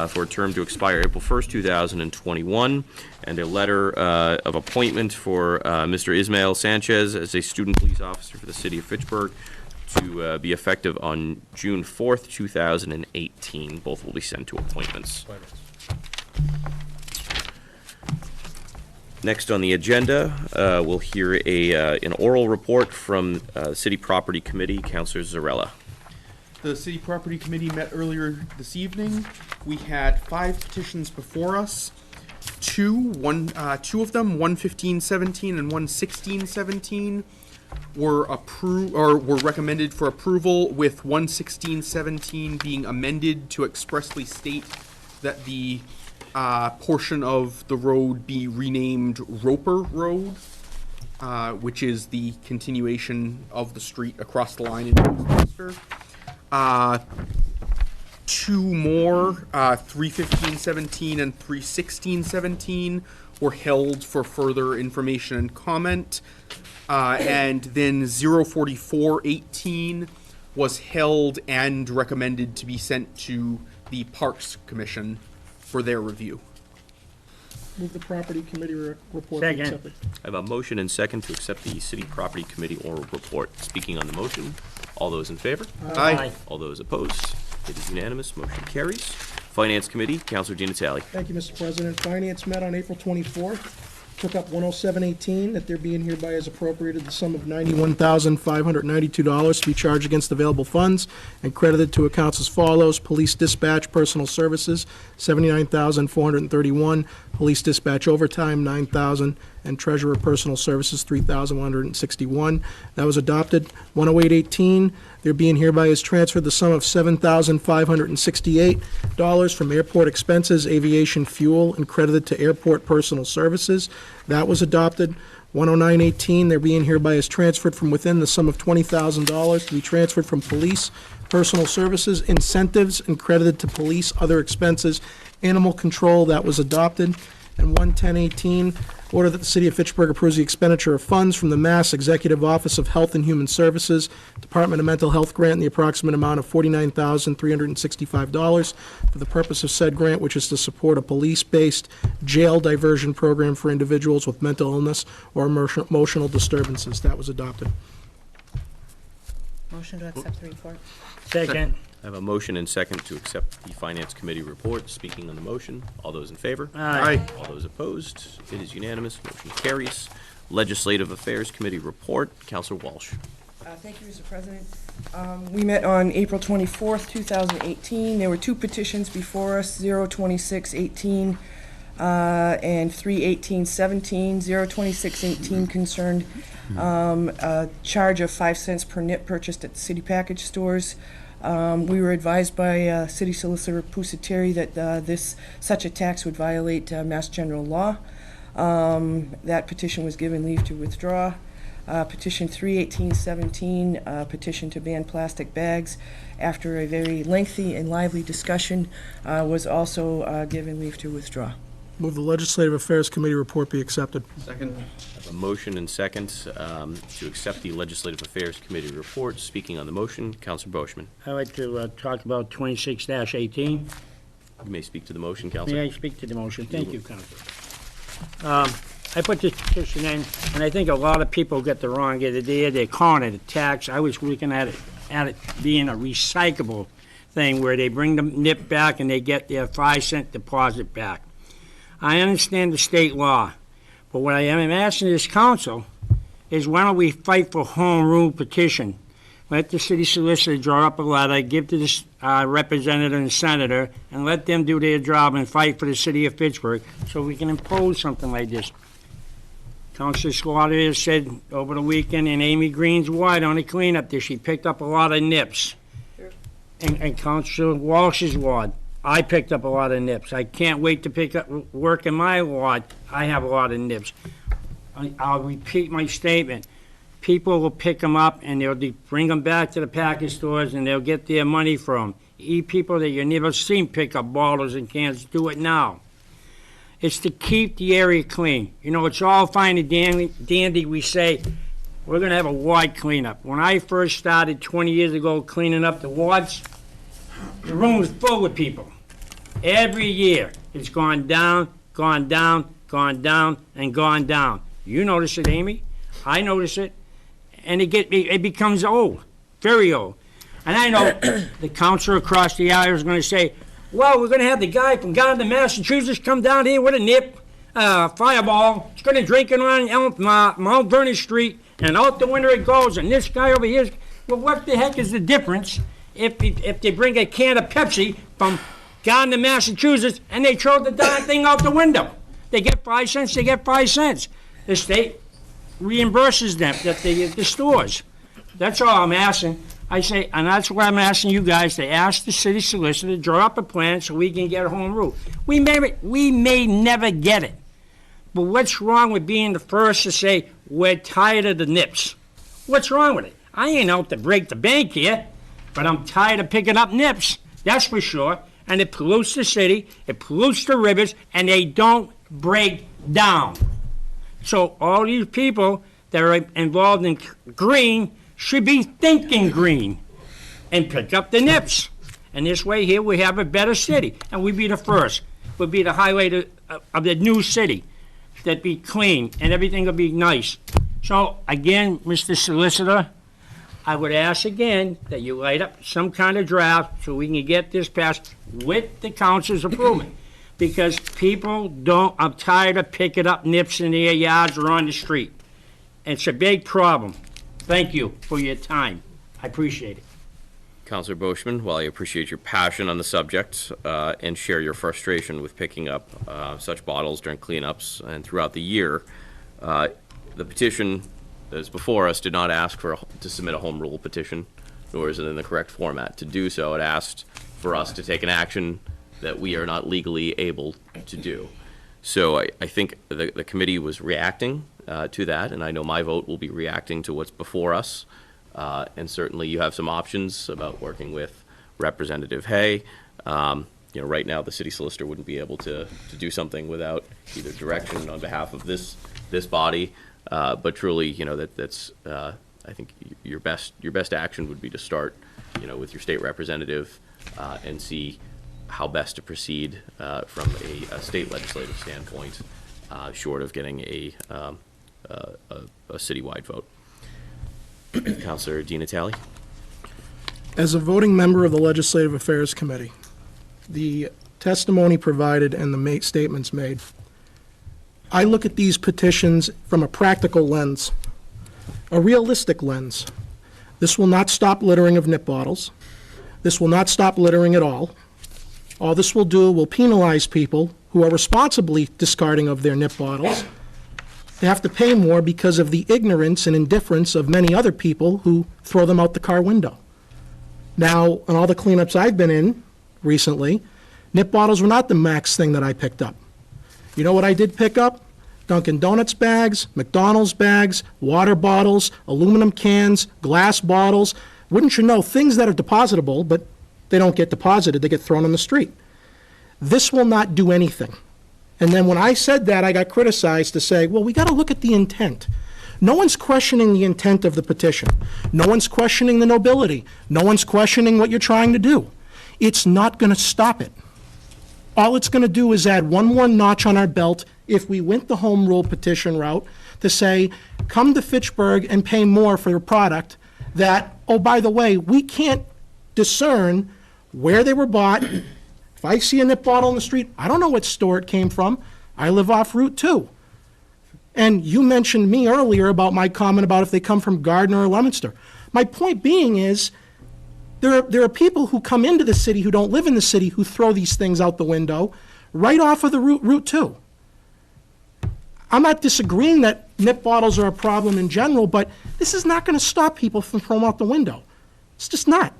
for a term to expire April 1st, 2021, and a letter of appointment for Mr. Ismael Sanchez as a student police officer for the City of Fitchburg to be effective on June 4th, 2018. Both will be sent to appointments. Next on the agenda, we'll hear an oral report from the City Property Committee. Councilor Zarella. The City Property Committee met earlier this evening. We had 5 petitions before us. Two of them, 11517 and 11617, were recommended for approval, with 11617 being amended to expressly state that the portion of the road be renamed Roper Road, which is the continuation of the street across the line in Westminster. 2 more, 31517 and 31617, were held for further information and comment. And then 04418 was held and recommended to be sent to the Parks Commission for their review. Move the property committee report. Second. Be accepted. I have a motion and second to accept the City Property Committee oral report. Speaking on the motion, all those in favor? Aye. All those opposed? It is unanimous. Motion carries. Finance Committee, Councilor Di Natale. Thank you, Mr. President. Finance met on April 24th. Took up 10718, that there being hereby is appropriated the sum of $91,592 to be charged against available funds and credited to accounts as follows: Police Dispatch Personal Services, $79,431, Police Dispatch Overtime, $9,000, and Treasurer Personal Services, $3,161. That was adopted. 10818, there being hereby is transferred the sum of $7,568 from airport expenses, aviation fuel, and credited to airport personal services. That was adopted. 10918, there being hereby is transferred from within the sum of $20,000 to be transferred from police personal services, incentives, and credited to police other expenses, animal control. That was adopted. And 11018, order that the City of Fitchburg approves the expenditure of funds from the Mass Executive Office of Health and Human Services, Department of Mental Health grant in the approximate amount of $49,365 for the purpose of said grant, which is to support a police-based jail diversion program for individuals with mental illness or emotional disturbances. That was adopted. Motion to accept the report. Second. I have a motion and second to accept the Finance Committee report. Speaking on the motion, all those in favor? Aye. All those opposed? It is unanimous. Motion carries. Legislative Affairs Committee report. Councilor Walsh. Thank you, Mr. President. We met on April 24th, 2018. There were 2 petitions before us, 02618 and 31817. 02618 concerned a charge of 5 cents per nip purchased at the city package stores. We were advised by City Solicitor Pusateri that such a tax would violate Mass General Law. That petition was given leave to withdraw. Petition 31817, petition to ban plastic bags, after a very lengthy and lively discussion, was also given leave to withdraw. Move the Legislative Affairs Committee report be accepted. Second. I have a motion and second to accept the Legislative Affairs Committee report. Speaking on the motion, Councilor Boishman. I'd like to talk about 26-18. You may speak to the motion, May Councilor. I speak to the motion? Thank you, Councilor. I put this petition in, and I think a lot of people get the wrong idea. They're calling it a tax. I was looking at it being a recyclable thing where they bring the nip back and they get their 5-cent deposit back. I understand the state law, but what I am asking this council is, why don't we fight for home rule petition? Let the city solicitor draw up a letter, give to the representative and senator, and let them do their job and fight for the city of Fitchburg so we can impose something like this. Councilor Slaughter has said over the weekend in Amy Green's ward on the cleanup that she picked up a lot of nips. And Councilor Walsh's ward, I picked up a lot of nips. I can't wait to pick up work in my ward. I have a lot of nips. I'll repeat my statement. People will pick them up and they'll bring them back to the package stores and they'll get their money from. People that you never seen pick up bottles and cans, do it now. It's to keep the area clean. You know, it's all fine and dandy. We say, we're going to have a ward cleanup. When I first started 20 years ago cleaning up the wards, the room was full with people. Every year, it's gone down, gone down, gone down, and gone down. You notice it, Amy. I notice it. And it becomes old, very old. And I know the counselor across the aisle is going to say, well, we're going to have the guy from Gardner, Massachusetts come down here with a nip. Fireball. It's gonna drink it on Mount Vernon Street, and out the window it goes, and this guy over here, well, what the heck is the difference if they bring a can of Pepsi from down to Massachusetts and they throw the darn thing out the window? They get 5 cents, they get 5 cents. The state reimburses them, the stores. That's all I'm asking. I say, and that's why I'm asking you guys to ask the city solicitor to draw up a plan so we can get a home rule. We may never get it. But what's wrong with being the first to say, we're tired of the nips? What's wrong with it? I ain't out to break the bank here, but I'm tired of picking up nips, that's for sure. And it pollutes the city, it pollutes the rivers, and they don't break down. So all these people that are involved in green should be thinking green and pick up the nips. And this way here we have a better city, and we'd be the first. We'd be the highlight of the new city. That'd be clean, and everything would be nice. So again, Mr. Solicitor, I would ask again that you light up some kind of draft so we can get this passed with the council's approval. Because people don't, I'm tired of picking up nips in their yards or on the street. It's a big problem. Thank you for your time. I appreciate it. Councilor Boschman, while I appreciate your passion on the subject and share your frustration with picking up such bottles during cleanups and throughout the year, the petition that is before us did not ask to submit a home rule petition, nor is it in the correct format to do so. It asked for us to take an action that we are not legally able to do. So I think the committee was reacting to that, and I know my vote will be reacting to what's before us. And certainly you have some options about working with Representative Hay. Right now the city solicitor wouldn't be able to do something without either direction on behalf of this body. But truly, that's I think your best action would be to start, with your state representative and see how best to proceed from a state legislative standpoint, short of getting a citywide vote. Councilor Di Natale. As a voting member of the Legislative Affairs Committee, the testimony provided and the statements made, I look at these petitions from a practical lens, a realistic lens. This will not stop littering of nip bottles. This will not stop littering at all. All this will do will penalize people who are responsibly discarding of their nip bottles. They have to pay more because of the ignorance and indifference of many other people who throw them out the car window. Now, on all the cleanups I've been in recently, nip bottles were not the max thing that I picked up. You know what I did pick up? Dunkin' Donuts bags, McDonald's bags, water bottles, aluminum cans, glass bottles. Wouldn't you know, things that are depositable, but they don't get deposited, they get thrown on the street. This will not do anything. And then when I said that, I got criticized to say, well, we got to look at the intent. No one's questioning the intent of the petition. No one's questioning the nobility. No one's questioning what you're trying to do. It's not going to stop it. All it's going to do is add one more notch on our belt if we went the home rule petition route to say, come to Fitchburg and pay more for your product that, oh, by the way, we can't discern where they were bought. If I see a nip bottle in the street, I don't know what store it came from. I live off Route 2. And you mentioned me earlier about my comment about if they come from Gardner or Leominster. My point being is there are people who come into the city who don't live in the city who throw these things out the window right off of the Route 2. I'm not disagreeing that nip bottles are a problem in general, but this is not going to stop people from throwing them out the window. It's just not.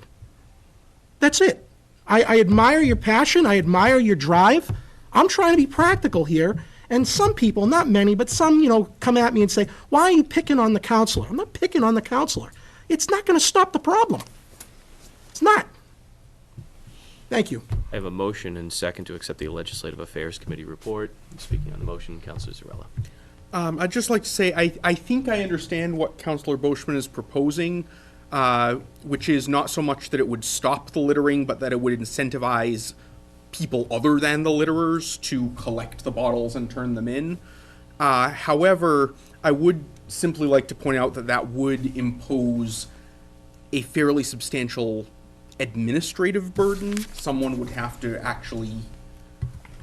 That's it. I admire your passion. I admire your drive. I'm trying to be practical here. And some people, not many, but some, come at me and say, why are you picking on the counselor? I'm not picking on the counselor. It's not going to stop the problem. It's not. Thank you. I have a motion and second to accept the Legislative Affairs Committee report. Speaking on the motion, Councilor Zarella. I'd just like to say, I think I understand what Councilor Boschman is proposing, which is not so much that it would stop the littering, but that it would incentivize people other than the litterers to collect the bottles and turn them in. However, I would simply like to point out that that would impose a fairly substantial administrative burden. Someone would have to actually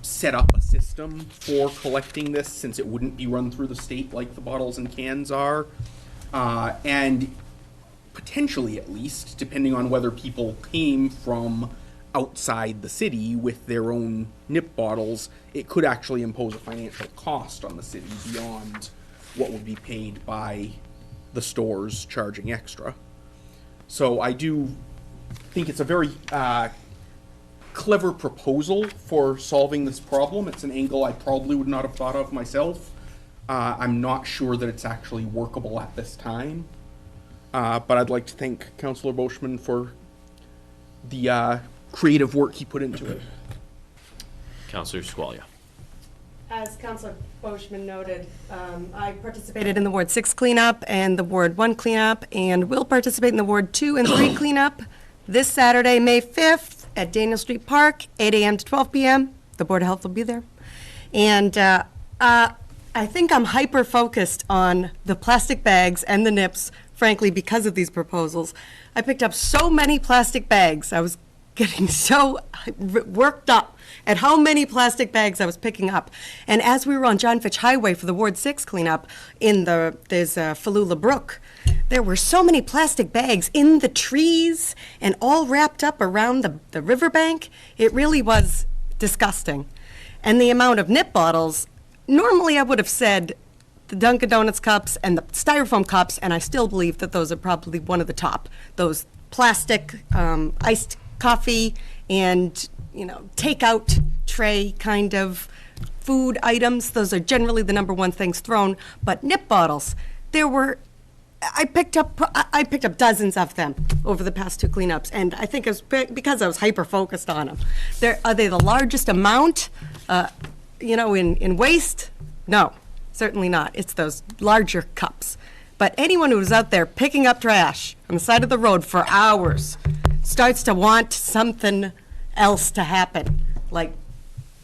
set up a system for collecting this, since it wouldn't be run through the state like the bottles and cans are. And potentially, at least, depending on whether people came from outside the city with their own nip bottles, it could actually impose a financial cost on the city beyond what would be paid by the stores charging extra. So I do think it's a very clever proposal for solving this problem. It's an angle I probably would not have thought of myself. I'm not sure that it's actually workable at this time. But I'd like to thank Councillor Boschman for the creative work he put into it. Councillor Squalia. As Councillor Boschman noted, I participated in the Ward 6 cleanup and the Ward 1 cleanup, and will participate in the Ward 2 and 3 cleanup this Saturday, May 5th, at Daniel Street Park, 8 a.m. to 12 p.m. The Board of Health will be there. And I think I'm hyper-focused on the plastic bags and the nips, frankly, because of these proposals. I picked up so many plastic bags. I was getting so worked up at how many plastic bags I was picking up. And as we were on John Fitch Highway for the Ward 6 cleanup, there's Falula Brook, there were so many plastic bags in the trees and all wrapped up around the riverbank. It really was disgusting. And the amount of nip bottles, normally I would have said the Dunkin' Donuts cups and the styrofoam cups, and I still believe that those are probably one of the top. Those plastic iced coffee and, takeout tray kind of food items, those are generally the number one things thrown. But nip bottles, I picked up dozens of them over the past 2 cleanups, and I think it was because I was hyper-focused on them. Are they the largest amount, in waste? No, certainly not. It's those larger cups. But anyone who was out there picking up trash on the side of the road for hours starts to want something else to happen, like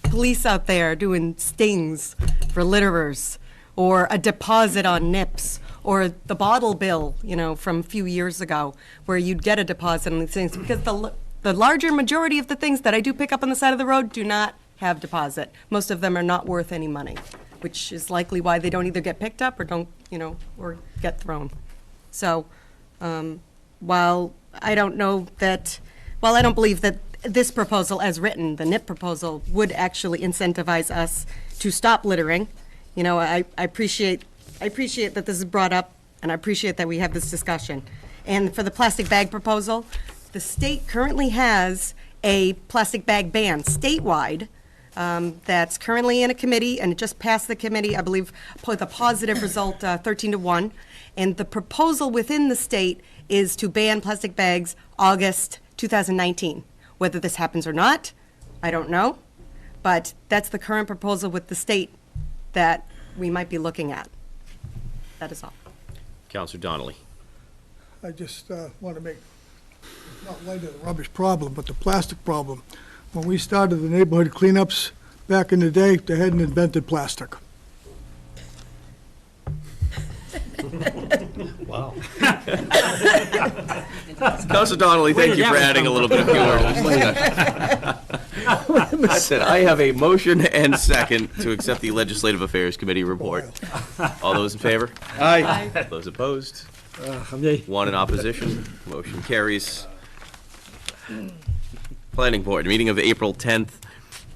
police out there doing stings for litterers, or a deposit on nips, or the bottle bill, from a few years ago, where you'd get a deposit on these things, because the larger majority of the things that I do pick up on the side of the road do not have deposit. Most of them are not worth any money, which is likely why they don't either get picked up or don't, or get thrown. So, while I don't believe that this proposal as written, the NIP proposal, would actually incentivize us to stop littering, I appreciate that this is brought up, and I appreciate that we have this discussion. And for the plastic bag proposal, the state currently has a plastic bag ban statewide that's currently in a committee, and it just passed the committee, I believe, with a positive result, 13-1. And the proposal within the state is to ban plastic bags August 2019. Whether this happens or not, I don't know, but that's the current proposal with the state that we might be looking at. That is all. Councillor Donnelly. I just want to make, not light of the rubbish problem, but the plastic problem. When we started the neighborhood cleanups back in the day, they hadn't invented plastic. Wow. Councillor Donnelly, thank you for adding a little bit of humor. I said, I have a motion and second to accept the Legislative Affairs Committee report. All those in favor? Aye. Those opposed? One in opposition. Motion carries. Planning Board, meeting of April 10th,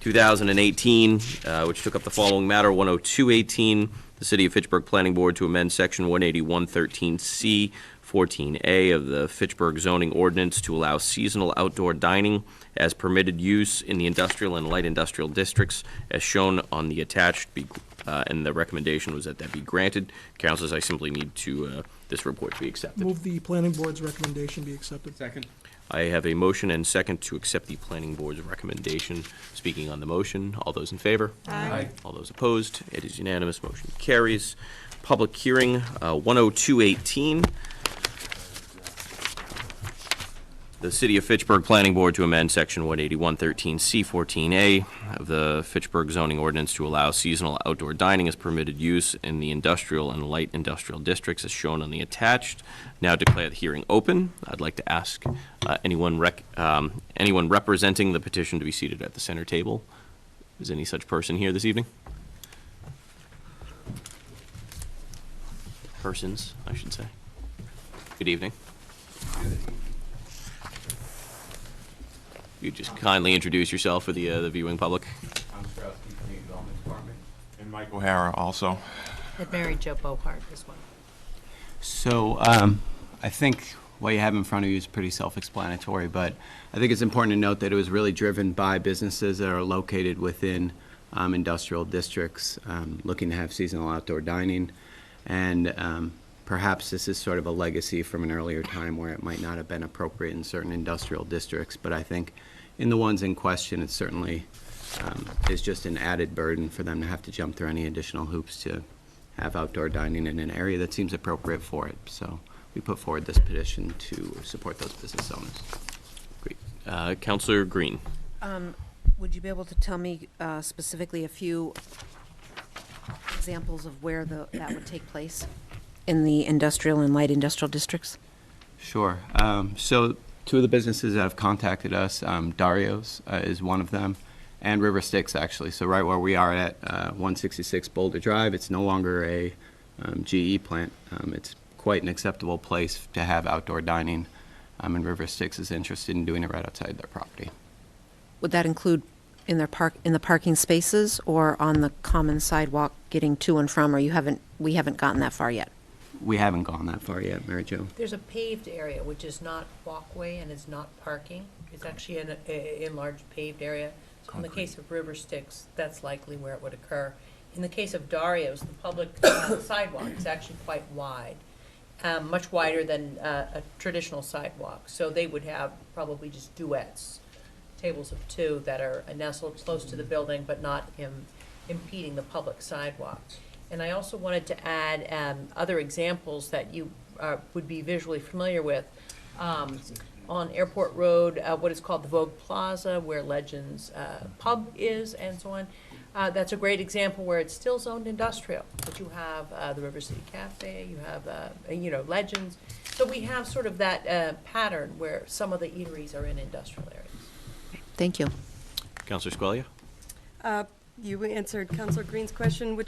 2018, which took up the following matter, 10218, the City of Fitchburg Planning Board to amend Section 18113C 14A of the Fitchburg zoning ordinance to allow seasonal outdoor dining as permitted use in the industrial and light industrial districts as shown on the attached, and the recommendation was that that be granted. Councilors, I simply need to this report to be accepted. Move the planning board's recommendation be accepted. Second. I have a motion and second to accept the planning board's recommendation. Speaking on the motion, all those in favor? Aye. All those opposed? It is unanimous. Motion carries. Public hearing, 10218. The City of Fitchburg Planning Board to amend Section 18113C 14A of the Fitchburg zoning ordinance to allow seasonal outdoor dining as permitted use in the industrial and light industrial districts as shown on the attached. Now declare the hearing open. I'd like to ask anyone representing the petition to be seated at the center table. Is any such person here this evening? Persons, I should say. Good evening. You just kindly introduce yourself for the viewing public. I'm Strowski from the Development Department. And Mike O'Hara also. Had married Joe Bohart as well. So I think what you have in front of you is pretty self-explanatory, but I think it's important to note that it was really driven by businesses that are located within industrial districts looking to have seasonal outdoor dining. And perhaps this is sort of a legacy from an earlier time where it might not have been appropriate in certain industrial districts, but I think in the ones in question, it certainly is just an added burden for them to have to jump through any additional hoops to have outdoor dining in an area that seems appropriate for it. So we put forward this petition to support those business owners. Great. Councilor Green. Would you be able to tell me specifically a few examples of where that would take place in the industrial and light industrial districts? Sure. So two of the businesses that have contacted us, Dario's is one of them, and River Styx, actually. So right where we are at 166 Boulder Drive, it's no longer a GE plant. It's quite an acceptable place to have outdoor dining, and River Styx is interested in doing it right outside their property. Would that include in the parking spaces or on the common sidewalk getting to and from, or we haven't gotten that far yet? We haven't gone that far yet, Mary Jo. There's a paved area, which is not walkway and is not parking. It's actually an enlarged paved area. So in the case of River Styx, that's likely where it would occur. In the case of Dario's, the public sidewalk is actually quite wide, much wider than a traditional sidewalk. So they would have probably just duets, tables of two that are nestled close to the building but not impeding the public sidewalk. And I also wanted to add other examples that you would be visually familiar with. On Airport Road, what is called the Vogue Plaza, where Legends Pub is, and so on. That's a great example where it's still zoned industrial, but you have the River City Cafe, you have Legends. So we have sort of that pattern where some of the eateries are in industrial areas. Thank you. Councilor Squelia? You answered Councilor Green's question,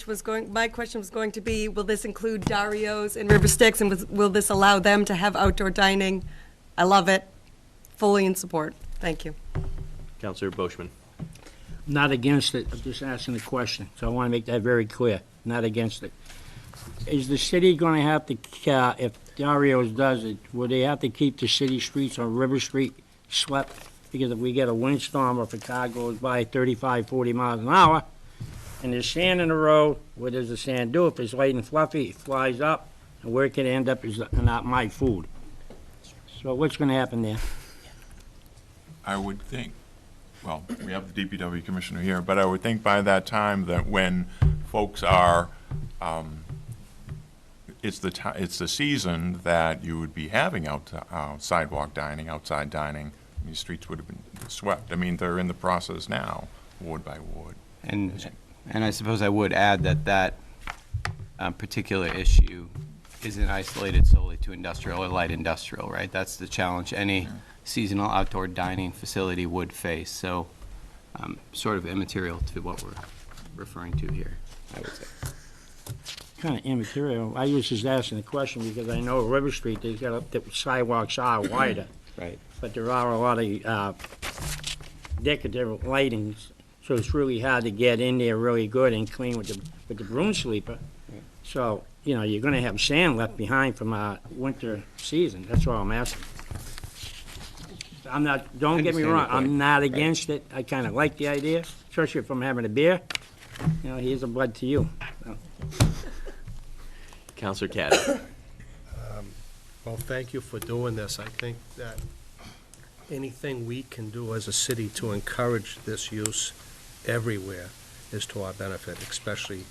my question was going to be, will this include Dario's and River Styx, and will this allow them to have outdoor dining? I love it. Fully in support. Thank you. Councilor Boschman? Not against it, I'm just asking the question, so I want to make that very clear, not against it. Is the city going to have to, if Dario's does it, will they have to keep the city streets on River Street swept? Because if we get a windstorm or if a car goes by 35, 40 miles an hour, and there's sand in the road, what does the sand do? If it's light and fluffy, it flies up, and where it can end up is not my food. So what's going to happen there? I would think, well, we have the DPW commissioner here, but I would think by that time that when folks are, it's the season that you would be having sidewalk dining, outside dining. These streets would have been swept. I mean, they're in the process now, ward by ward. And I suppose I would add that particular issue isn't isolated solely to industrial or light industrial, right? That's the challenge any seasonal outdoor dining facility would face. So sort of immaterial to what we're referring to here, I would say. Kind of immaterial. I was just asking the question because I know River Street, they've got up, the sidewalks are wider. Right. But there are a lot of decorative lightings, so it's really hard to get in there really good and clean with the broom sweeper. Right. So, you're going to have sand left behind from winter season. That's all I'm asking. Don't get me wrong, I'm not against it. I kind of like the idea, especially if I'm having a beer. Here's a bud to you. Councilor Caddy? Well, thank you for doing this. I think that anything we can do as a city to encourage this use everywhere is to our benefit, especially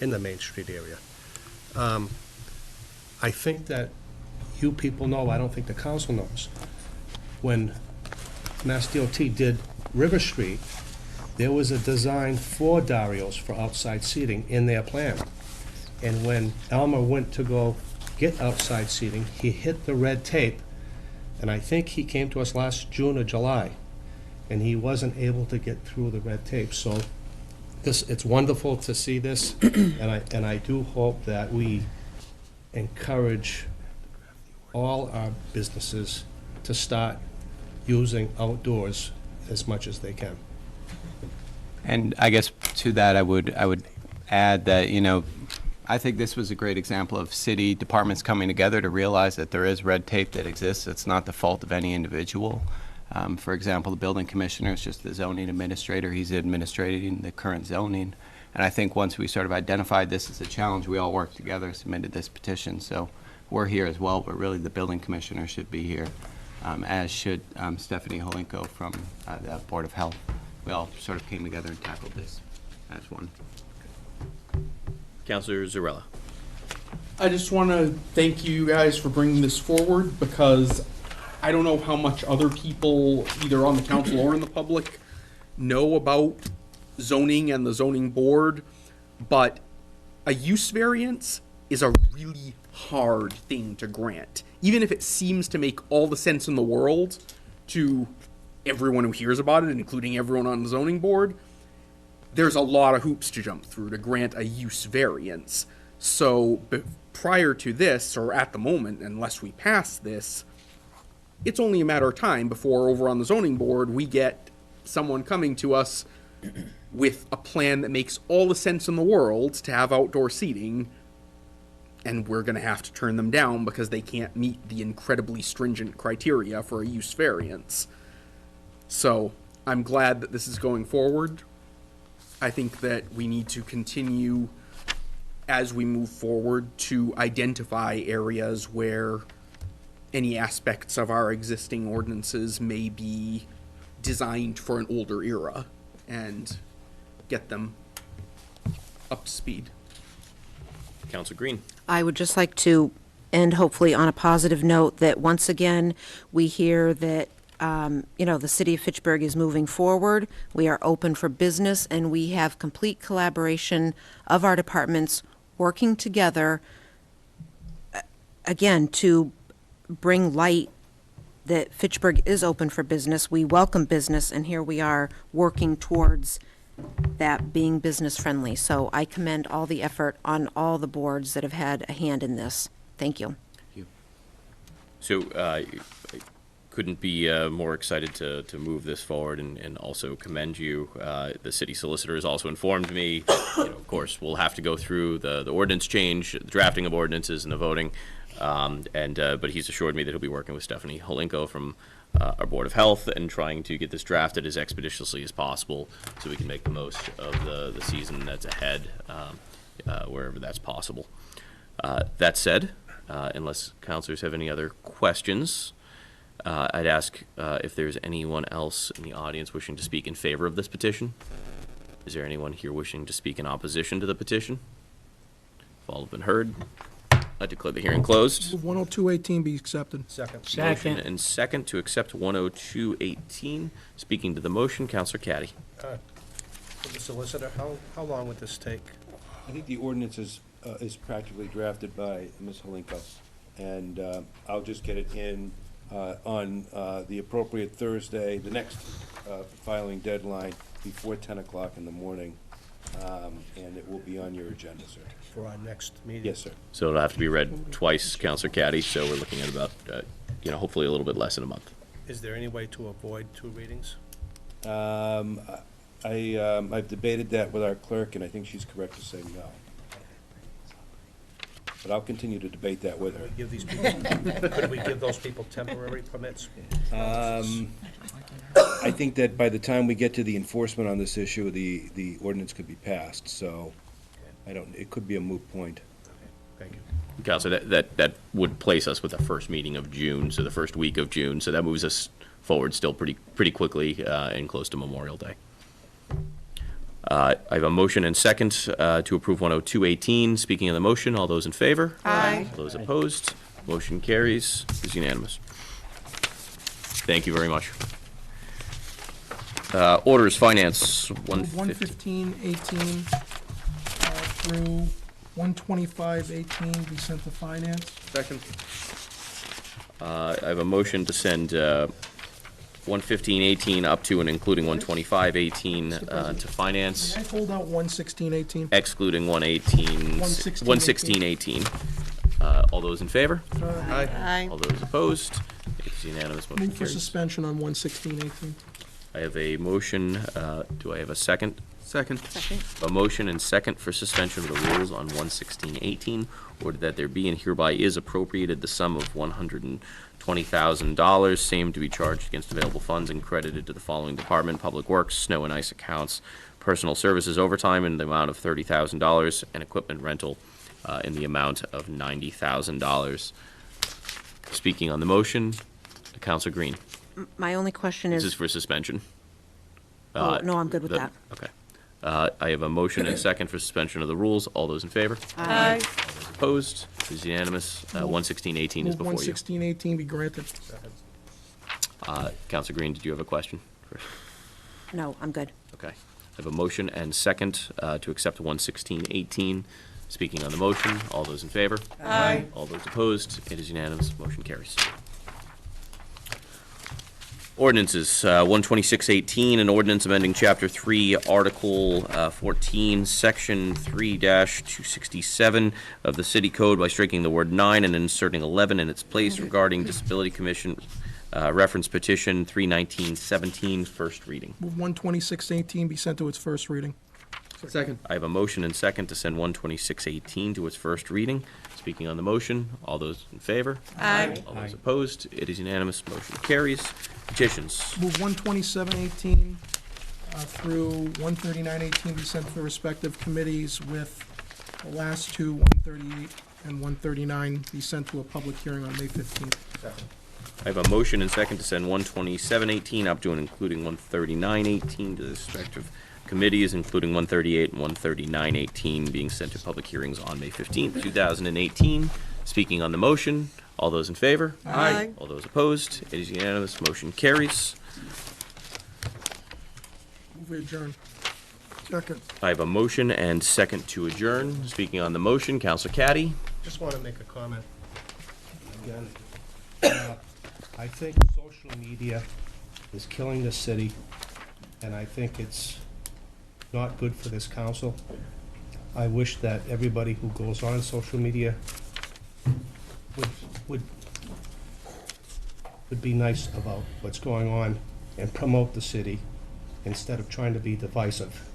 in the Main Street area. I think that you people know, I don't think the council knows. When Mass DOT did River Street, there was a design for Dario's for outside seating in their plan. And when Elmer went to go get outside seating, he hit the red tape, and I think he came to us last June or July, and he wasn't able to get through the red tape. So it's wonderful to see this, and I do hope that we encourage all our businesses to start using outdoors as much as they can. And I guess to that, I would add that, you know, I think this was a great example of city departments coming together to realize that there is red tape that exists. It's not the fault of any individual. For example, the building commissioner is just the zoning administrator. He's administrating the current zoning. And I think once we sort of identified this as a challenge, we all worked together, submitted this petition. So we're here as well, but really the building commissioner should be here, as should Stephanie Holinko from the Board of Health. We all sort of came together and tackled this as one. Councilor Zarella. I just want to thank you guys for bringing this forward, because I don't know how much other people, either on the council or in the public, know about zoning and the zoning board, but a use variance is a really hard thing to grant. Even if it seems to make all the sense in the world to everyone who hears about it, including everyone on the zoning board, there's a lot of hoops to jump through to grant a use variance. So prior to this, or at the moment, unless we pass this, it's only a matter of time before over on the zoning board we get someone coming to us with a plan that makes all the sense in the world to have outdoor seating, and we're going to have to turn them down because they can't meet the incredibly stringent criteria for a use variance. So I'm glad that this is going forward. I think that we need to continue as we move forward to identify areas where any aspects of our existing ordinances may be designed for an older era and get them up to speed. Councilor Green. I would just like to end hopefully on a positive note that once again, we hear that the city of Fitchburg is moving forward. We are open for business, and we have complete collaboration of our departments working together, again, to bring light that Fitchburg is open for business. We welcome business, and here we are working towards that being business friendly. So I commend all the effort on all the boards that have had a hand in this. Thank you. So I couldn't be more excited to move this forward and also commend you. The city solicitor has also informed me that, of course, we'll have to go through the ordinance change, the drafting of ordinances and the voting. But he's assured me that he'll be working with Stephanie Holinko from our Board of Health and trying to get this drafted as expeditiously as possible so we can make the most of the season that's ahead, wherever that's possible. That said, unless councilors have any other questions, I'd ask if there's anyone else in the audience wishing to speak in favor of this petition. Is there anyone here wishing to speak in opposition to the petition? If all have been heard, I declare the hearing closed. Move 10218 be accepted. Second. Motion and second to accept 10218. Speaking to the motion, Councilor Caddy. For the solicitor, how long would this take? I think the ordinance is practically drafted by Ms. Holinko, and I'll just get it in on the appropriate Thursday, the next filing deadline, before 10 o'clock in the morning, and it will be on your agenda, sir. For our next meeting? Yes, sir. So it'll have to be read twice, Councilor Caddy, so we're looking at about, hopefully a little bit less than a month. Is there any way to avoid 2 readings? I've debated that with our clerk, and I think she's correct to say no. But I'll continue to debate that with her. Could we give those people temporary permits? I think that by the time we get to the enforcement on this issue, the ordinance could be passed, so it could be a moot point. Thank you. Councilor, that would place us with the first meeting of June, so the first week of June, so that moves us forward still pretty quickly and close to Memorial Day. I have a motion and second to approve 10218. Speaking of the motion, all those in favor? Aye. Those opposed? Motion carries. Is unanimous. Thank you very much. Orders, finance, 11518 through 12518 be sent to finance. Second. I have a motion to send 11518 up to and including 12518 to finance, Can I hold out 11618? excluding 118, 11618. All those in favor? Aye. All those opposed? It's unanimous, motion Move for carries. suspension on 11618. I have a motion, do I have a second? Second. A motion and second for suspension of the rules on 11618, ordered that there be and hereby is appropriated the sum of $120,000, same to be charged against available funds and credited to the following department: Public Works, Snow and Ice accounts, Personal Services overtime in the amount of $30,000, and equipment rental in the amount of $90,000. Speaking on the motion, Councilor Green. My only question This is, is for suspension. Oh, no, I'm good with that. Okay. I have a motion and second for suspension of the rules. All those in favor? Aye. Opposed? It is unanimous. 11618 is Move before you. 11618 be granted. Councilor Green, did you have a question? no, I'm good. Okay. I have a motion and second to accept 11618. Speaking on the motion, all those in favor? Aye. All those opposed? It is unanimous. Motion carries. Ordinances, 12618, an ordinance amending Chapter 3, Article 14, Section 3-267 of the City Code by striking the word 9 and inserting 11 in its place regarding Disability Commission reference petition 31917, first reading. Move 12618 be sent to its first reading. Second. I have a motion and second to send 12618 to its first reading. Speaking on the motion, all those in favor? Aye. All those opposed? It is unanimous. Motion carries. Petitions. Move 12718 through 13918 be sent to the respective committees, with the last two, 138 and 139, be sent to a public hearing on May 15th. I have a motion and second to send 12718 up to and including 13918 to the respective committees, including 138 and 13918 being sent to public hearings on May 15th, 2018. Speaking on the motion, all those in favor? Aye. All those opposed? It is unanimous. Motion carries. Move we adjourn. Second. I have a motion and second to adjourn. Speaking on the motion, Councilor Caddy. Just want to make a comment. Again, I think social media is killing the city, and I think it's not good for this council. I wish that everybody who goes on social media would be nice about what's going on and promote the city instead of trying to be divisive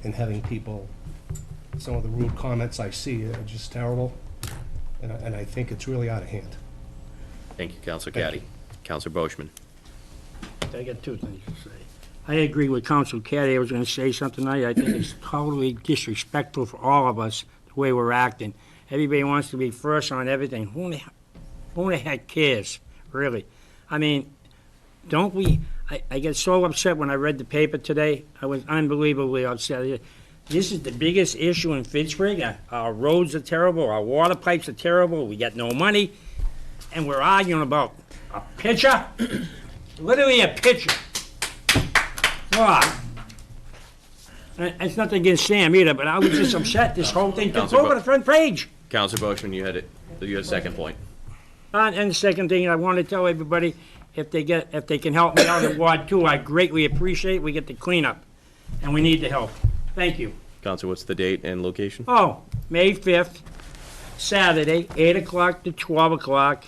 and having people, some of the rude comments I see are just terrible, and I think it's really out of hand. Thank you, Councilor Caddy. Councilor Boishman. I got two things to say. I agree with Council Caddy. I was going to say something tonight. I think it's totally disrespectful for all of us, the way we're acting. Everybody wants to be first on everything. Who the heck cares, really? I mean, don't we... I get so upset when I read the paper today. I was unbelievably upset. This is the biggest issue in Fitchburg. Our roads are terrible. Our water pipes are terrible. We got no money. And we're arguing about a pitcher? Literally a pitcher. Oh. It's nothing against Sam either, but I was just upset. This whole thing took over the front page. Councilor Boishman, you had a second point. And the second thing, I want to tell everybody, if they can help me out in Ward 2, I greatly appreciate it. We get the cleanup, and we need the help. Thank you. Councilor, what's the date and location? Oh, May 5th, Saturday, 8 o'clock to 12 o'clock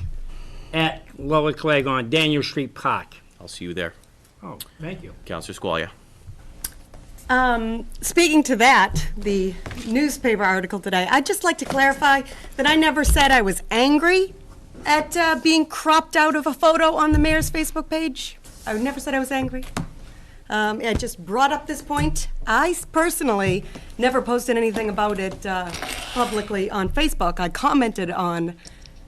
at Lower Clegg on Daniel Street Park. I'll see you there. Oh, thank you. Councilor Squalia. Speaking to that, the newspaper article today, I'd just like to clarify that I never said I was angry at being cropped out of a photo on the mayor's Facebook page. I never said I was angry. I just brought up this point. I personally never posted anything about it publicly on Facebook. I commented on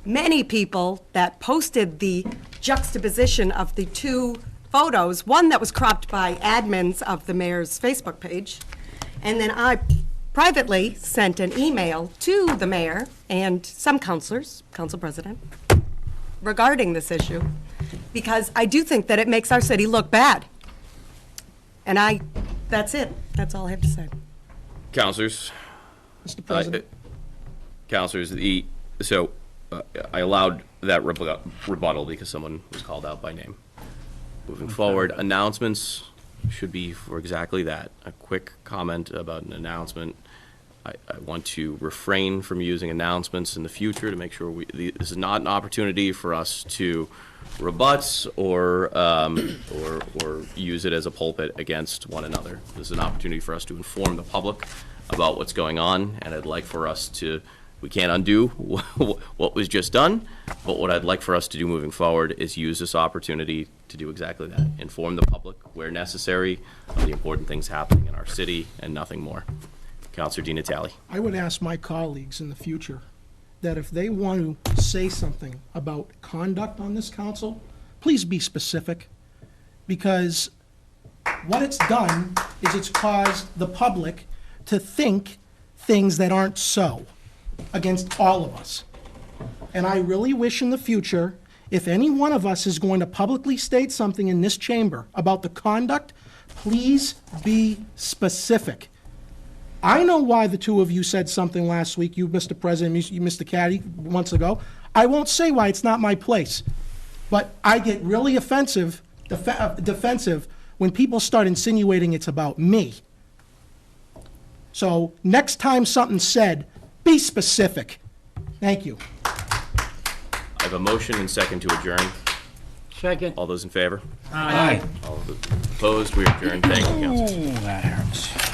many people that posted the juxtaposition of the two photos, one that was cropped by admins of the mayor's Facebook page, and then I privately sent an email to the mayor and some councilors, council president, regarding this issue, because I do think that it makes our city look bad. And that's it. That's all I have to say. Councilors. Mr. President. Councilors, I allowed that rebuttal because someone was called out by name. Moving forward, announcements should be for exactly that. A quick comment about an announcement. I want to refrain from using announcements in the future to make sure this is not an opportunity for us to rebut or use it as a pulpit against one another. This is an opportunity for us to inform the public about what's going on, and I'd like for us to, we can't undo what was just done, but what I'd like for us to do moving forward is use this opportunity to do exactly that. Inform the public where necessary of the important things happening in our city and nothing more. Councilor Di Natale. I would ask my colleagues in the future that if they want to say something about conduct on this council, please be specific, because what it's done is it's caused the public to think things that aren't so against all of us. And I really wish in the future, if any one of us is going to publicly state something in this chamber about the conduct, please be specific. I know why the two of you said something last week, you, Mr. President, you, Mr. Caddy, months ago. I won't say why, it's not my place. But I get really defensive when people start insinuating it's about me. So next time something's said, be specific. Thank you. I have a motion and second to adjourn. Second. All those in favor? Aye. All opposed? We adjourn. Thank you, Council. Ooh, that hurts.